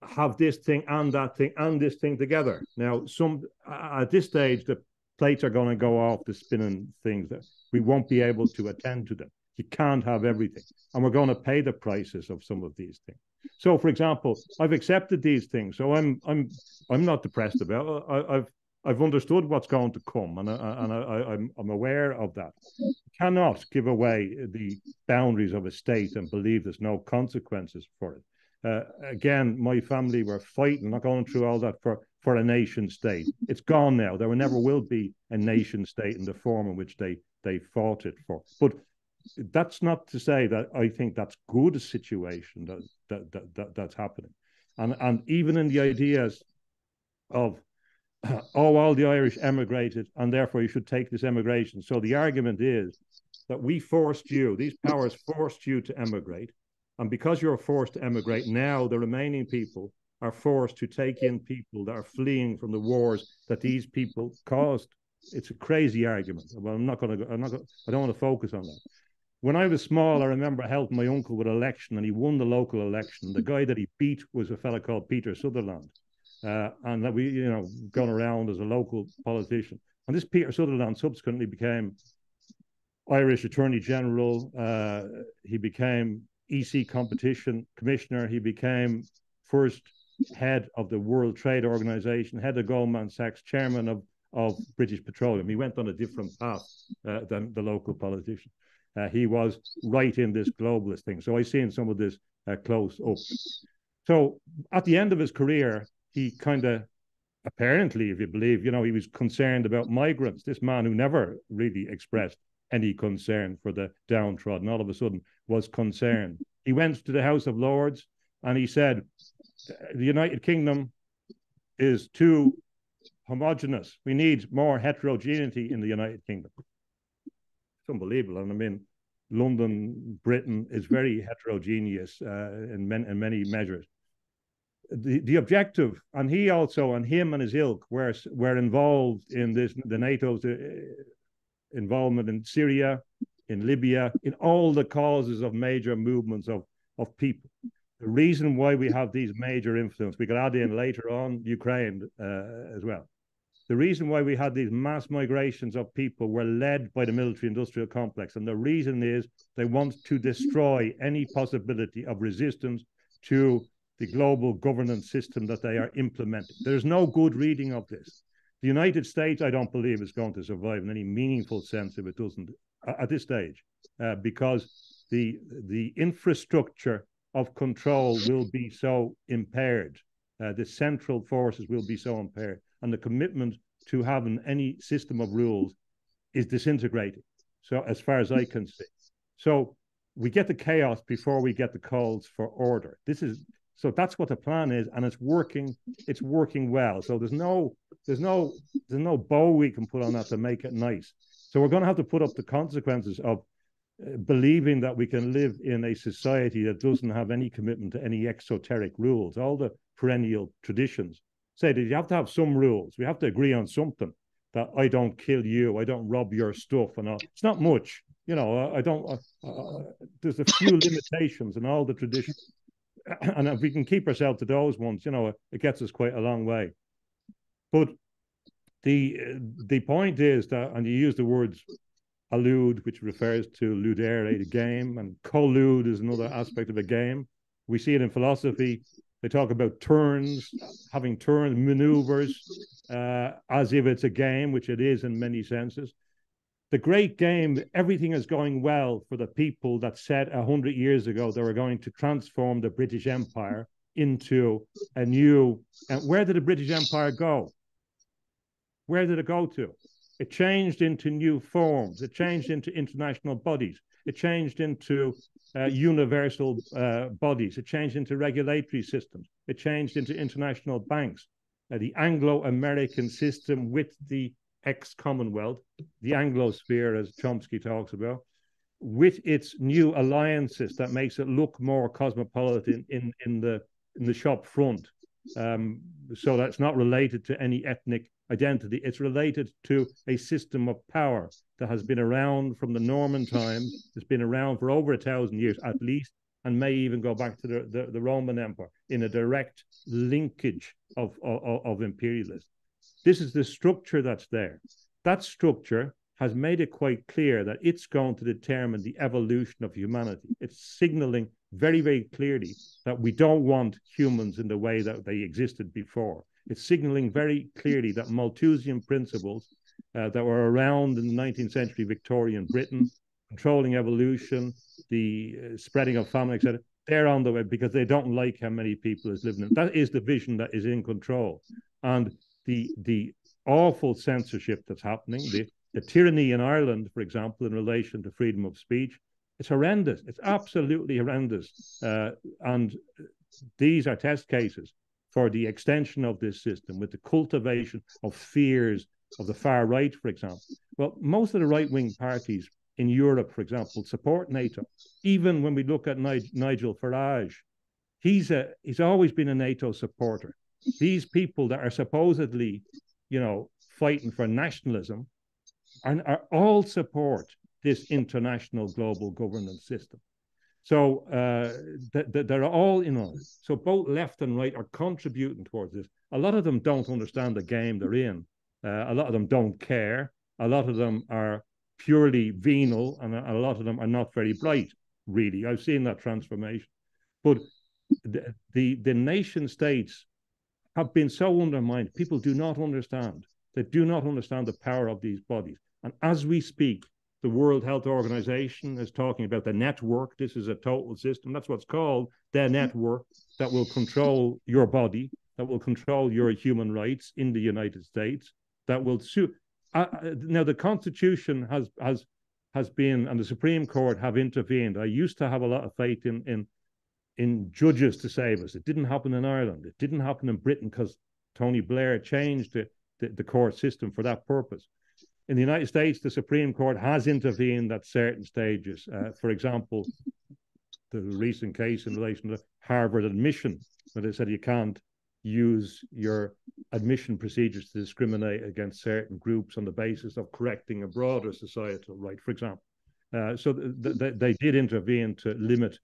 have this thing and that thing and this thing together. Now, at this stage, the plates are going to go off the spinning things that we won't be able to attend to them. You can't have everything, and we're going to pay the prices of some of these things. So, for example, I've accepted these things, so I'm not depressed about it. I've understood what's going to come, and I'm aware of that. You cannot give away the boundaries of a state and believe there's no consequences for it. Again, my family were fighting, not going through all that for a nation state. It's gone now. There never will be a nation state in the form in which they fought it for. But that's not to say that I think that's good situation that's happening. And even in the ideas of all the Irish emigrated, and therefore you should take this emigration. So the argument is that these powers forced you to emigrate. And because you're forced to emigrate, now the remaining people are forced to take in people that are fleeing from the wars that these people caused. It's a crazy argument. Well, I don't want to focus on that. When I was small, I remember helping my uncle with an election, and he won the local election. The guy that he beat was a fellow called Peter Sutherland. And that we, gone around as a local politician. And this Peter Sutherland subsequently became Irish Attorney General. He became EC Competition Commissioner. He became first head of the World Trade Organization, head of Goldman Sachs, chairman of British Petroleum. He went on a different path than the local politician. He was right in this globalist thing. So I've seen some of this close up. So at the end of his career, he kind of, apparently, if you believe, he was concerned about migrants. This man who never really expressed any concern for the downtrodden, all of a sudden was concerned. He went to the House of Lords and he said, the United Kingdom is too homogenous. We need more heterogeneity in the United Kingdom. It's unbelievable. And I mean, London, Britain is very heterogeneous in many measures. The objective, and he also, and him and his ilk were involved in this, the NATO's involvement in Syria, in Libya, in all the causes of major movements of people. The reason why we have these major influence, we could add in later on Ukraine as well. The reason why we had these mass migrations of people were led by the military-industrial complex. And the reason is they want to destroy any possibility of resistance to the global governance system that they are implementing. There's no good reading of this. The United States, I don't believe, is going to survive in any meaningful sense if it doesn't at this stage, because the infrastructure of control will be so impaired. The central forces will be so impaired, and the commitment to having any system of rules is disintegrating. So as far as I can see. So we get the chaos before we get the calls for order. So that's what the plan is, and it's working well. So there's no bow we can put on that to make it nice. So we're going to have to put up the consequences of believing that we can live in a society that doesn't have any commitment to any exoteric rules. All the perennial traditions say that you have to have some rules. We have to agree on something, that I don't kill you, I don't rob your stuff, and all. It's not much, you know. I don't. There's a few limitations in all the traditions, and if we can keep ourselves to those ones, you know, it gets us quite a long way. But the point is that, and you use the words allude, which refers to ludere, the game, and collude is another aspect of a game. We see it in philosophy. They talk about turns, having turns, maneuvers, as if it's a game, which it is in many senses. The great game, everything is going well for the people that said 100 years ago they were going to transform the British Empire into a new... And where did the British Empire go? Where did it go to? It changed into new forms. It changed into international bodies. It changed into universal bodies. It changed into regulatory systems. It changed into international banks. The Anglo-American system with the ex-Commonwealth, the Anglosphere, as Chomsky talks about, with its new alliances that makes it look more cosmopolitan in the shop front. So that's not related to any ethnic identity. It's related to a system of power that has been around from the Norman times. It's been around for over 1,000 years at least, and may even go back to the Roman Empire in a direct linkage of imperialists. This is the structure that's there. That structure has made it quite clear that it's going to determine the evolution of humanity. It's signaling very, very clearly that we don't want humans in the way that they existed before. It's signaling very clearly that Malthusian principles that were around in the 19th century Victorian Britain, controlling evolution, the spreading of famine, etc., they're on the way because they don't like how many people is living in. That is the vision that is in control. And the awful censorship that's happening, the tyranny in Ireland, for example, in relation to freedom of speech, it's horrendous. It's absolutely horrendous. And these are test cases for the extension of this system with the cultivation of fears of the far right, for example. Well, most of the right-wing parties in Europe, for example, support NATO. Even when we look at Nigel Farage, he's always been a NATO supporter. These people that are supposedly, you know, fighting for nationalism are all support this international global governance system. So they're all in on it. So both left and right are contributing towards this. A lot of them don't understand the game they're in. A lot of them don't care. A lot of them are purely venal, and a lot of them are not very bright, really. I've seen that transformation. But the nation states have been so undermined. People do not understand. They do not understand the power of these bodies. And as we speak, the World Health Organization is talking about the network. This is a total system. That's what's called the network that will control your body, that will control your human rights in the United States, that will sue. Now, the Constitution has been, and the Supreme Court have intervened. I used to have a lot of faith in judges to save us. It didn't happen in Ireland. It didn't happen in Britain because Tony Blair changed the court system for that purpose. In the United States, the Supreme Court has intervened at certain stages. For example, the recent case in relation to Harvard admission, where they said you can't use your admission procedures to discriminate against certain groups on the basis of correcting a broader societal right, for example. So they did intervene to limit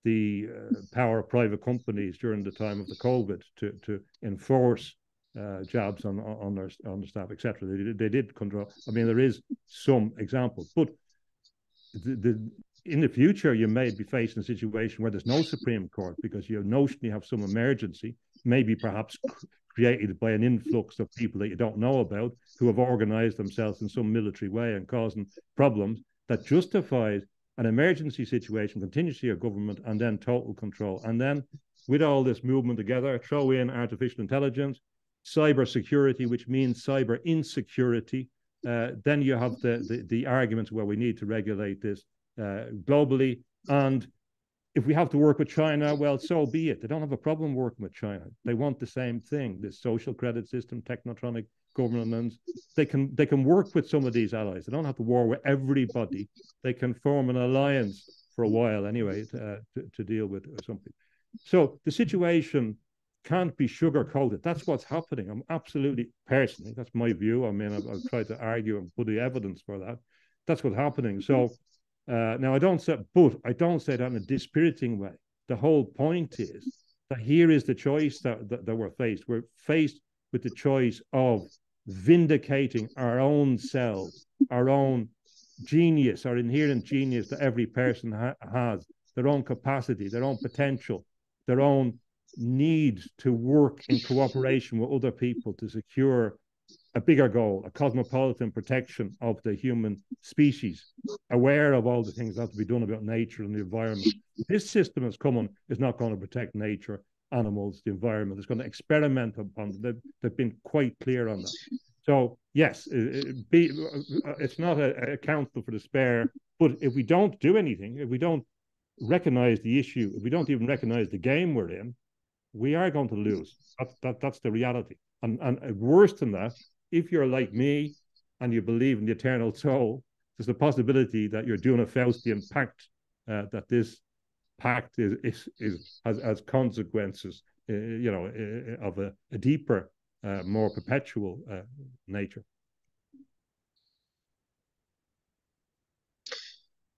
the power of private companies during the time of the COVID to enforce jobs on their staff, etc. They did control. I mean, there is some examples, but in the future, you may be facing a situation where there's no Supreme Court because you notionally have some emergency, maybe perhaps created by an influx of people that you don't know about who have organized themselves in some military way and causing problems that justifies an emergency situation, contingency of government, and then total control. And then with all this movement together, throw in artificial intelligence, cyber security, which means cyber insecurity. Then you have the arguments where we need to regulate this globally. And if we have to work with China, well, so be it. They don't have a problem working with China. They want the same thing, this social credit system, technotronic governance. They can work with some of these allies. They don't have to war with everybody. They can form an alliance for a while anyway to deal with something. So the situation can't be sugar-coated. That's what's happening. I'm absolutely, personally, that's my view. I mean, I've tried to argue and put the evidence for that. That's what's happening. So now I don't say that in a dispiriting way. The whole point is that here is the choice that we're faced. We're faced with the choice of vindicating our own selves, our own genius, our inherent genius that every person has, their own capacity, their own potential, their own need to work in cooperation with other people to secure a bigger goal, a cosmopolitan protection of the human species, aware of all the things that have to be done about nature and the environment. This system is not going to protect nature, animals, the environment. It's going to experiment upon them. They've been quite clear on that. So yes, it's not a counsel for despair, but if we don't do anything, if we don't recognize the issue, if we don't even recognize the game we're in, we are going to lose. That's the reality. And worse than that, if you're like me and you believe in the eternal soul, there's the possibility that you're doing a Faustian pact, that this pact has consequences, of a deeper, more perpetual nature.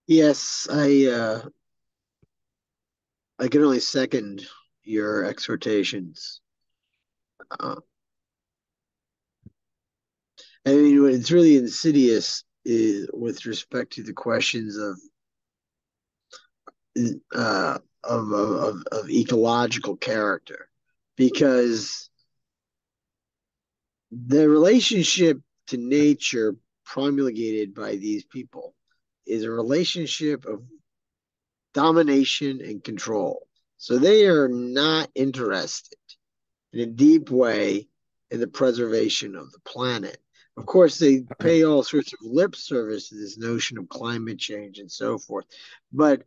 Yes, I can only second your exhortations. I mean, it's really insidious with respect to the questions of ecological character, because the relationship to nature promulgated by these people is a relationship of domination and control. So they are not interested in a deep way in the preservation of the planet. Of course, they pay all sorts of lip service to this notion of climate change and so forth. But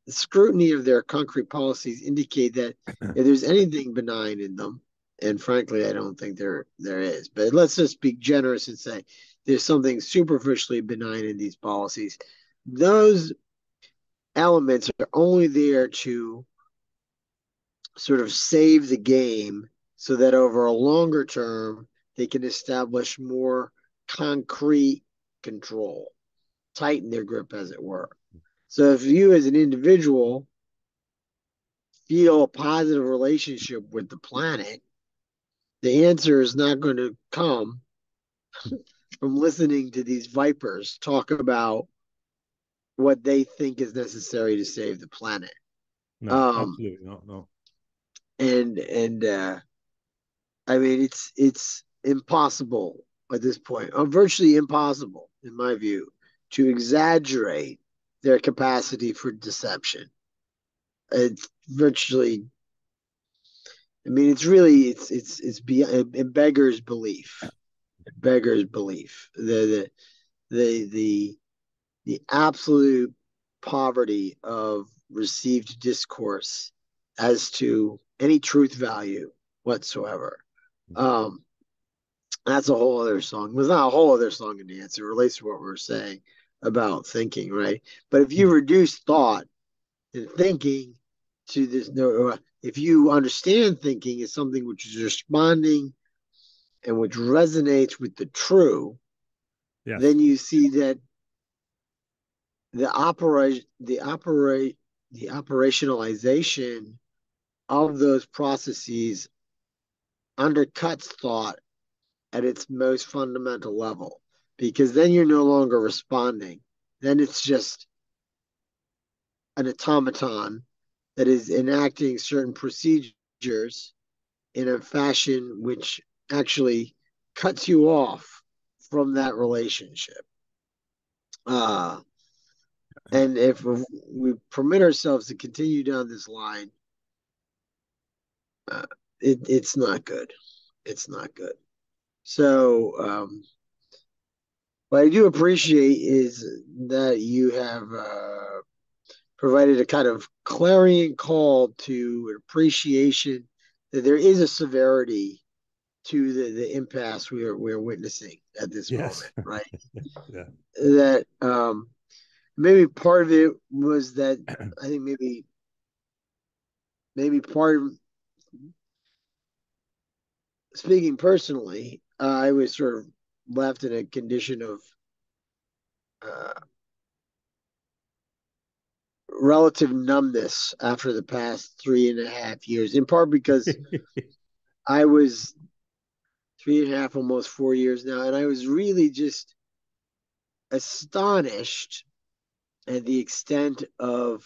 the scrutiny of their concrete policies indicate that if there's anything benign in them, and frankly, I don't think there is, but let's just be generous and say there's something superficially benign in these policies. Those elements are only there to sort of save the game so that over a longer term, they can establish more concrete control, tighten their grip, as it were. So if you as an individual feel a positive relationship with the planet, the answer is not going to come from listening to these vipers talk about what they think is necessary to save the planet. No, absolutely not. No. And I mean, it's impossible at this point, virtually impossible, in my view, to exaggerate their capacity for deception. It's virtually, I mean, it's really, it beggars belief. It beggars belief. The absolute poverty of received discourse as to any truth value whatsoever. That's a whole other song. It's not a whole other song and dance. It relates to what we're saying about thinking, right? But if you reduce thought and thinking to this, no, if you understand thinking as something which is responding and which resonates with the true, Yes. then you see that the operationalization of those processes undercuts thought at its most fundamental level, because then you're no longer responding. Then it's just an automaton that is enacting certain procedures in a fashion which actually cuts you off from that relationship. Uh, and if we permit ourselves to continue down this line, uh, it's not good. It's not good. So, what I do appreciate is that you have provided a kind of clarion call to an appreciation that there is a severity to the impasse we're witnessing at this Yes. moment, right? Yeah. That maybe part of it was that I think maybe part of, speaking personally, I was sort of left in a condition of uh, relative numbness after the past 3.5 years, in part because I was 3.5, almost 4 years now, and I was really just astonished at the extent of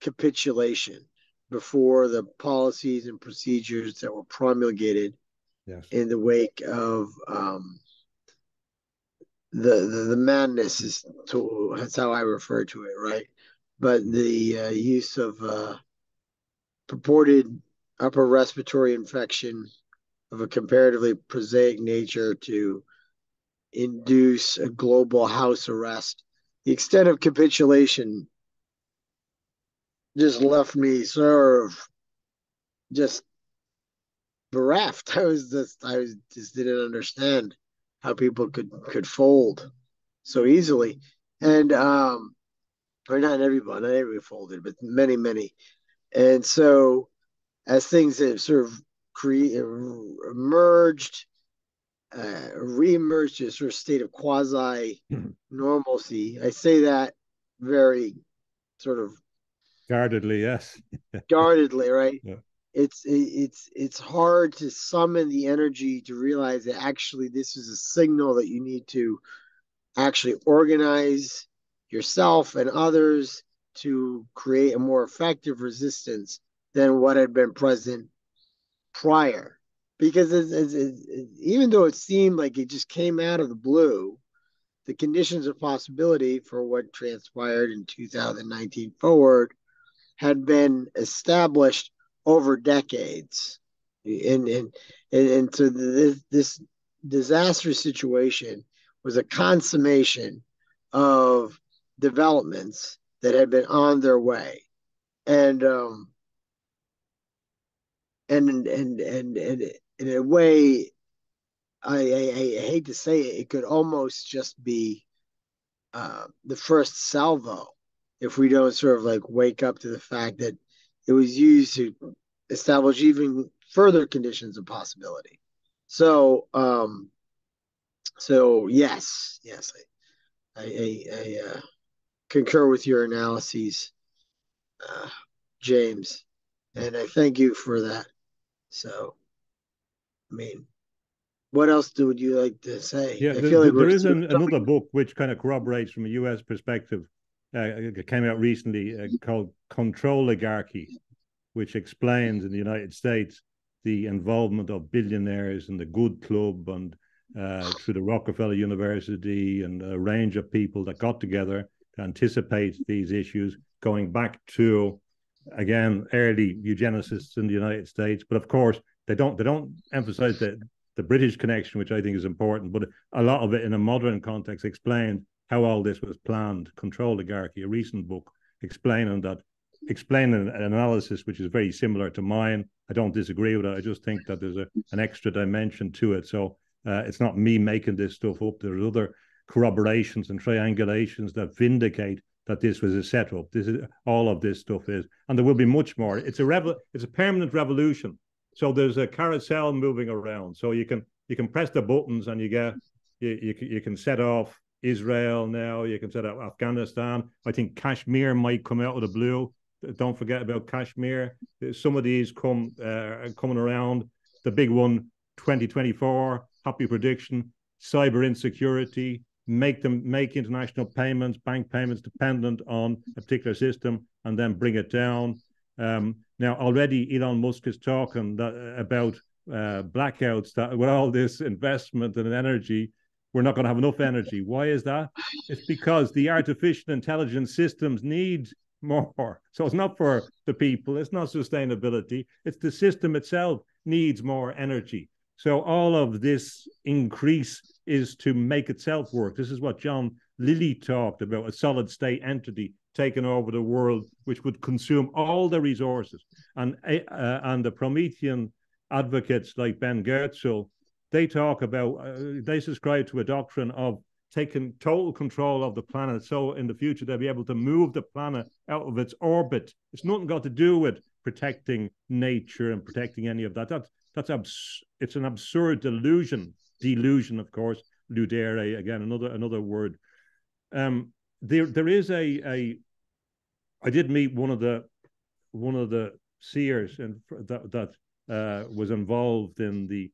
capitulation before the policies and procedures that were promulgated Yes. in the wake of the madness that's how I refer to it, right? But the use of purported upper respiratory infection of a comparatively prosaic nature to induce a global house arrest. The extent of capitulation just left me sort of just bereft. I just didn't understand how people could fold so easily, and or not everybody folded, but many, and so as things have sort of emerged, reemerged to a sort of state of quasi normalcy. I say that very sort of Guardedly, yes. guardedly, right? Yeah. It's hard to summon the energy to realize that actually this is a signal that you need to actually organize yourself and others to create a more effective resistance than what had been present prior. Because even though it seemed like it just came out of the blue, the conditions of possibility for what transpired in 2019 forward had been established over decades. And so this disastrous situation was a consummation of developments that had been on their way. And and in a way, I hate to say it, it could almost just be the first salvo if we don't sort of like wake up to the fact that it was used to establish even further conditions of possibility. So, so yes, I concur with your analyses, uh, James, and I thank you for that. So, I mean, what else would you like to say? Yeah, I feel like we're there is another book which kind of corroborates from a US perspective. It came out recently called Control Oligarchy, which explains in the United States the involvement of billionaires in the Good Club and through the Rockefeller University and a range of people that got together to anticipate these issues, going back to again early eugenicists in the United States. But of course, they don't emphasize the British connection, which I think is important. But a lot of it in a modern context explained how all this was planned. Control Oligarchy, a recent book explaining that, explaining an analysis which is very similar to mine. I don't disagree with it. I just think that there's an extra dimension to it. So It's not me making this stuff up. There's other corroborations and triangulations that vindicate that this was a setup. This is all of this stuff is, and there will be much more. It's a permanent revolution. So there's a carousel moving around. So you can press the buttons and you can set off Israel now. You can set off Afghanistan. I think Kashmir might come out of the blue. Don't forget about Kashmir. Some of these coming around. The big one, 2024, happy prediction, cyber insecurity, make international payments, bank payments dependent on a particular system, and then bring it down. Now, already Elon Musk is talking about blackouts, that with all this investment and energy, we're not going to have enough energy. Why is that? It's because the artificial intelligence systems need more. So it's not for the people, it's not sustainability, it's the system itself needs more energy. So all of this increase is to make itself work. This is what John Lilly talked about, a solid state entity taking over the world, which would consume all the resources. And the Promethean advocates like Ben Goertzel, they talk about, they subscribe to a doctrine of taking total control of the planet. So in the future, they'll be able to move the planet out of its orbit. It's nothing got to do with protecting nature and protecting any of that. It's an absurd delusion, of course. Ludere, again, another word. There is I did meet one of the seers that was involved in the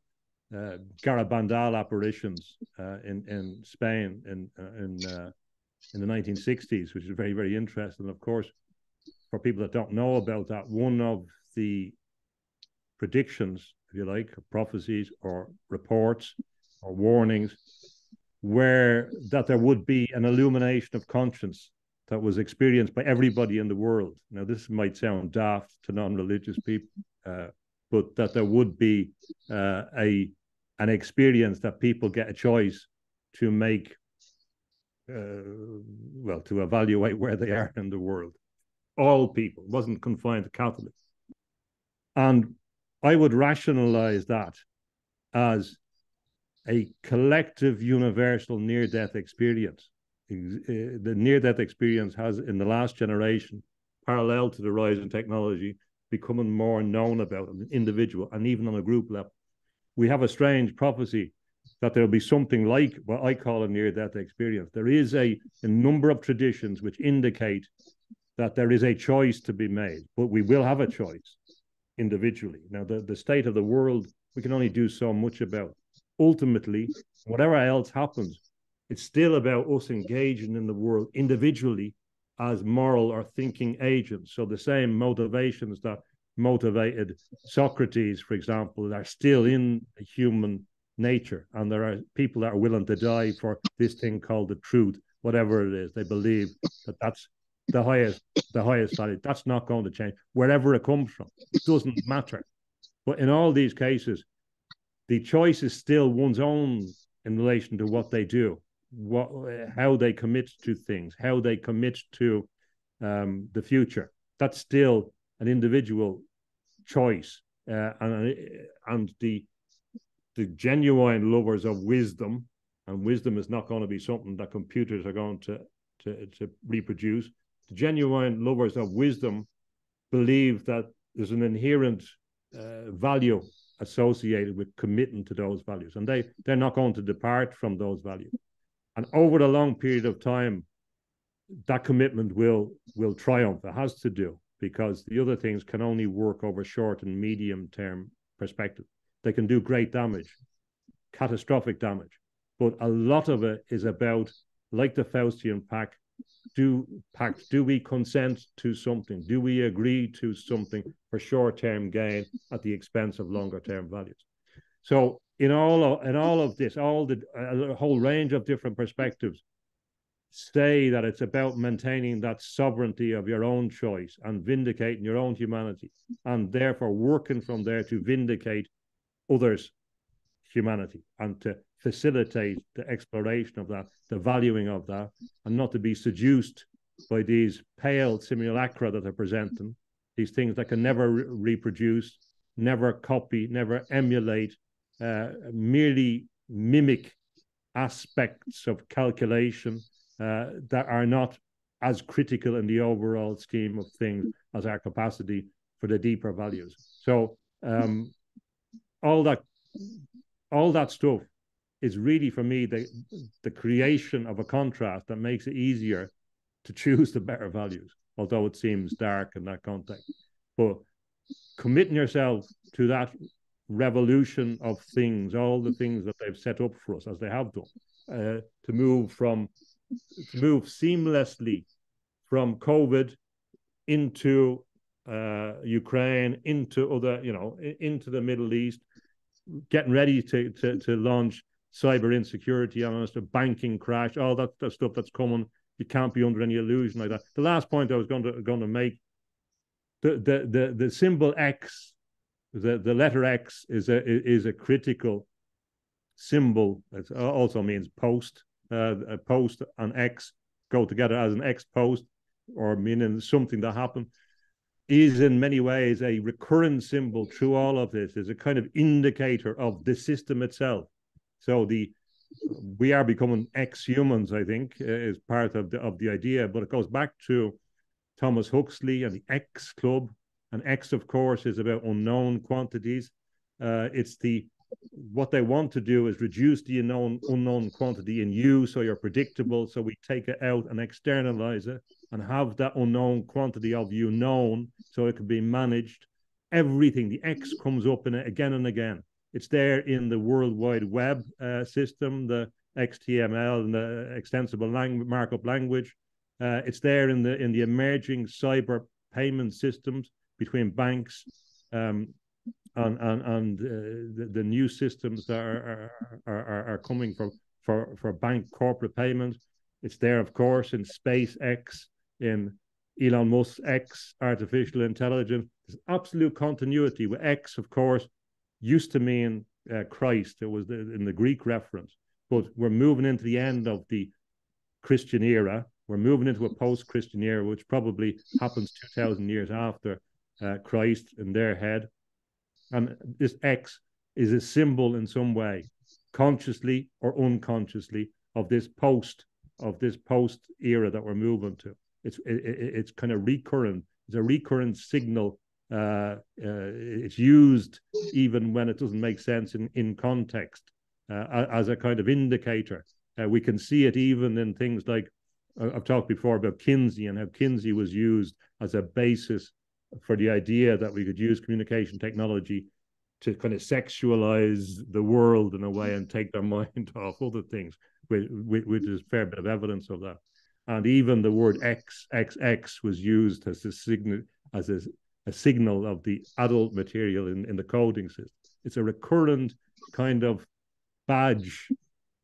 Garabandal apparitions in Spain in the 1960s, which is very, very interesting. Of course, for people that don't know about that, one of the predictions, if you like, prophecies or reports or warnings, were that there would be an illumination of conscience that was experienced by everybody in the world. Now, this might sound daft to non-religious people, but that there would be an experience that people get a choice to make, to evaluate where they are in the world. All people, it wasn't confined to Catholics. And I would rationalize that as a collective universal near-death experience. The near-death experience has, in the last generation, parallel to the rise in technology, becoming more known about an individual and even on a group level. We have a strange prophecy that there'll be something like what I call a near-death experience. There is a number of traditions which indicate that there is a choice to be made, but we will have a choice individually. Now, the state of the world, we can only do so much about. Ultimately, whatever else happens, it's still about us engaging in the world individually as moral or thinking agents. So the same motivations that motivated Socrates, for example, are still in human nature. And there are people that are willing to die for this thing called the truth, whatever it is. They believe that that's the highest value. That's not going to change. Wherever it comes from, it doesn't matter. But in all these cases, the choice is still one's own in relation to what they do, how they commit to things, how they commit to the future. That's still an individual choice, and the genuine lovers of wisdom, and wisdom is not going to be something that computers are going to reproduce. The genuine lovers of wisdom believe that there's an inherent value associated with committing to those values, and they're not going to depart from those values. And over the long period of time, that commitment will triumph. It has to do, because the other things can only work over short and medium term perspective. They can do great damage, catastrophic damage, but a lot of it is about, like the Faustian pact, do we consent to something? Do we agree to something for short-term gain at the expense of longer-term values? So in all of this, a whole range of different perspectives say that it's about maintaining that sovereignty of your own choice and vindicating your own humanity, and therefore working from there to vindicate others' humanity and to facilitate the exploration of that, the valuing of that, and not to be seduced by these pale simulacra that are presenting, these things that can never reproduce, never copy, never emulate, merely mimic aspects of calculation that are not as critical in the overall scheme of things as our capacity for the deeper values. So all that stuff is really, for me, the creation of a contrast that makes it easier to choose the better values, although it seems dark in that context. But committing yourself to that revolution of things, all the things that they've set up for us, as they have done, to move seamlessly from COVID into Ukraine, into other, into the Middle East, getting ready to launch cyber insecurity on us, a banking crash, all that stuff that's coming. You can't be under any illusion like that. The last point I was going to make, the symbol X, the letter X is a critical symbol. It also means post. A post and X go together as an X post, or meaning something that happened, is in many ways a recurrent symbol through all of this, is a kind of indicator of the system itself. So we are becoming ex-humans, I think, is part of the idea, but it goes back to Thomas Huxley and the X Club. And X, of course, is about unknown quantities. What they want to do is reduce the unknown quantity in you, so you're predictable. So we take it out and externalize it and have that unknown quantity of you known, so it can be managed. Everything, the X comes up in it again and again. It's there in the World Wide Web system, the XML and the extensible markup language. It's there in the emerging cyber payment systems between banks and the new systems that are coming for bank corporate payments. It's there, of course, in SpaceX, in Elon Musk's X, artificial intelligence. There's absolute continuity with X, of course, used to mean Christ. It was in the Greek reference. But we're moving into the end of the Christian era. We're moving into a post-Christian era, which probably happens 2,000 years after Christ in their head. And this X is a symbol in some way, consciously or unconsciously, of this post era that we're moving to. It's kind of recurrent. It's a recurrent signal. It's used even when it doesn't make sense in context, as a kind of indicator. We can see it even in things like, I've talked before about Kinsey and how Kinsey was used as a basis for the idea that we could use communication technology to kind of sexualize the world in a way and take their mind off other things, which is a fair bit of evidence of that. And even the word XXX was used as a signal of the adult material in the coding system. It's a recurrent kind of badge,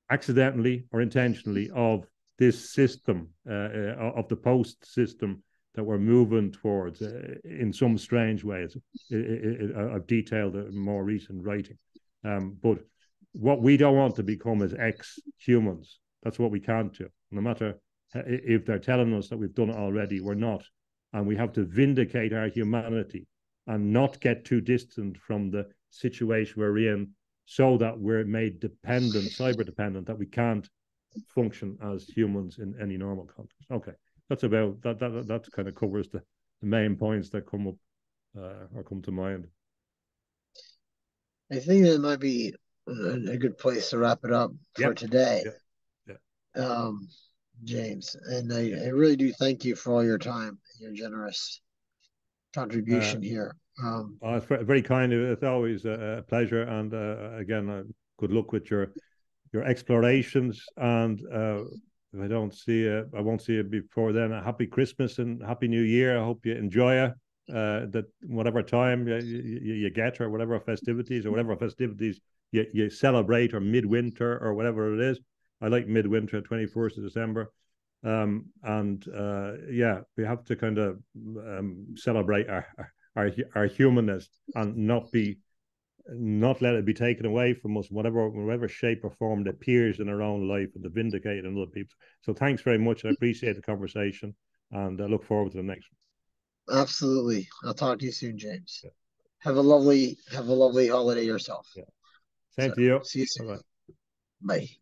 accidentally or intentionally, of this system, of the post system that we're moving towards in some strange ways. I've detailed it in more recent writing. But what we don't want to become is ex-humans. That's what we can't do. No matter if they're telling us that we've done it already, we're not. And we have to vindicate our humanity and not get too distant from the situation we're in, so that we're made dependent, cyber dependent, that we can't function as humans in any normal context. Okay, that's about that. That kind of covers the main points that come up or come to mind. I think that might be a good place to wrap it up for today. Yeah. James, and I really do thank you for all your time and your generous contribution here. It's very kind. It's always a pleasure, and again, good luck with your explorations. And if I don't see you, I won't see you before then. A happy Christmas and happy New Year. I hope you enjoy it. That whatever time you get, or whatever festivities you celebrate, or midwinter or whatever it is. I like midwinter, 21st of December. Yeah, we have to kind of celebrate our humanness and not let it be taken away from us, whatever shape or form it appears in our own life, and to vindicate in other people. So thanks very much. I appreciate the conversation, and I look forward to the next one. Absolutely. I'll talk to you soon, James. Yeah. Have a lovely holiday yourself. Yeah. Same to you. See you soon. Bye-bye. Bye.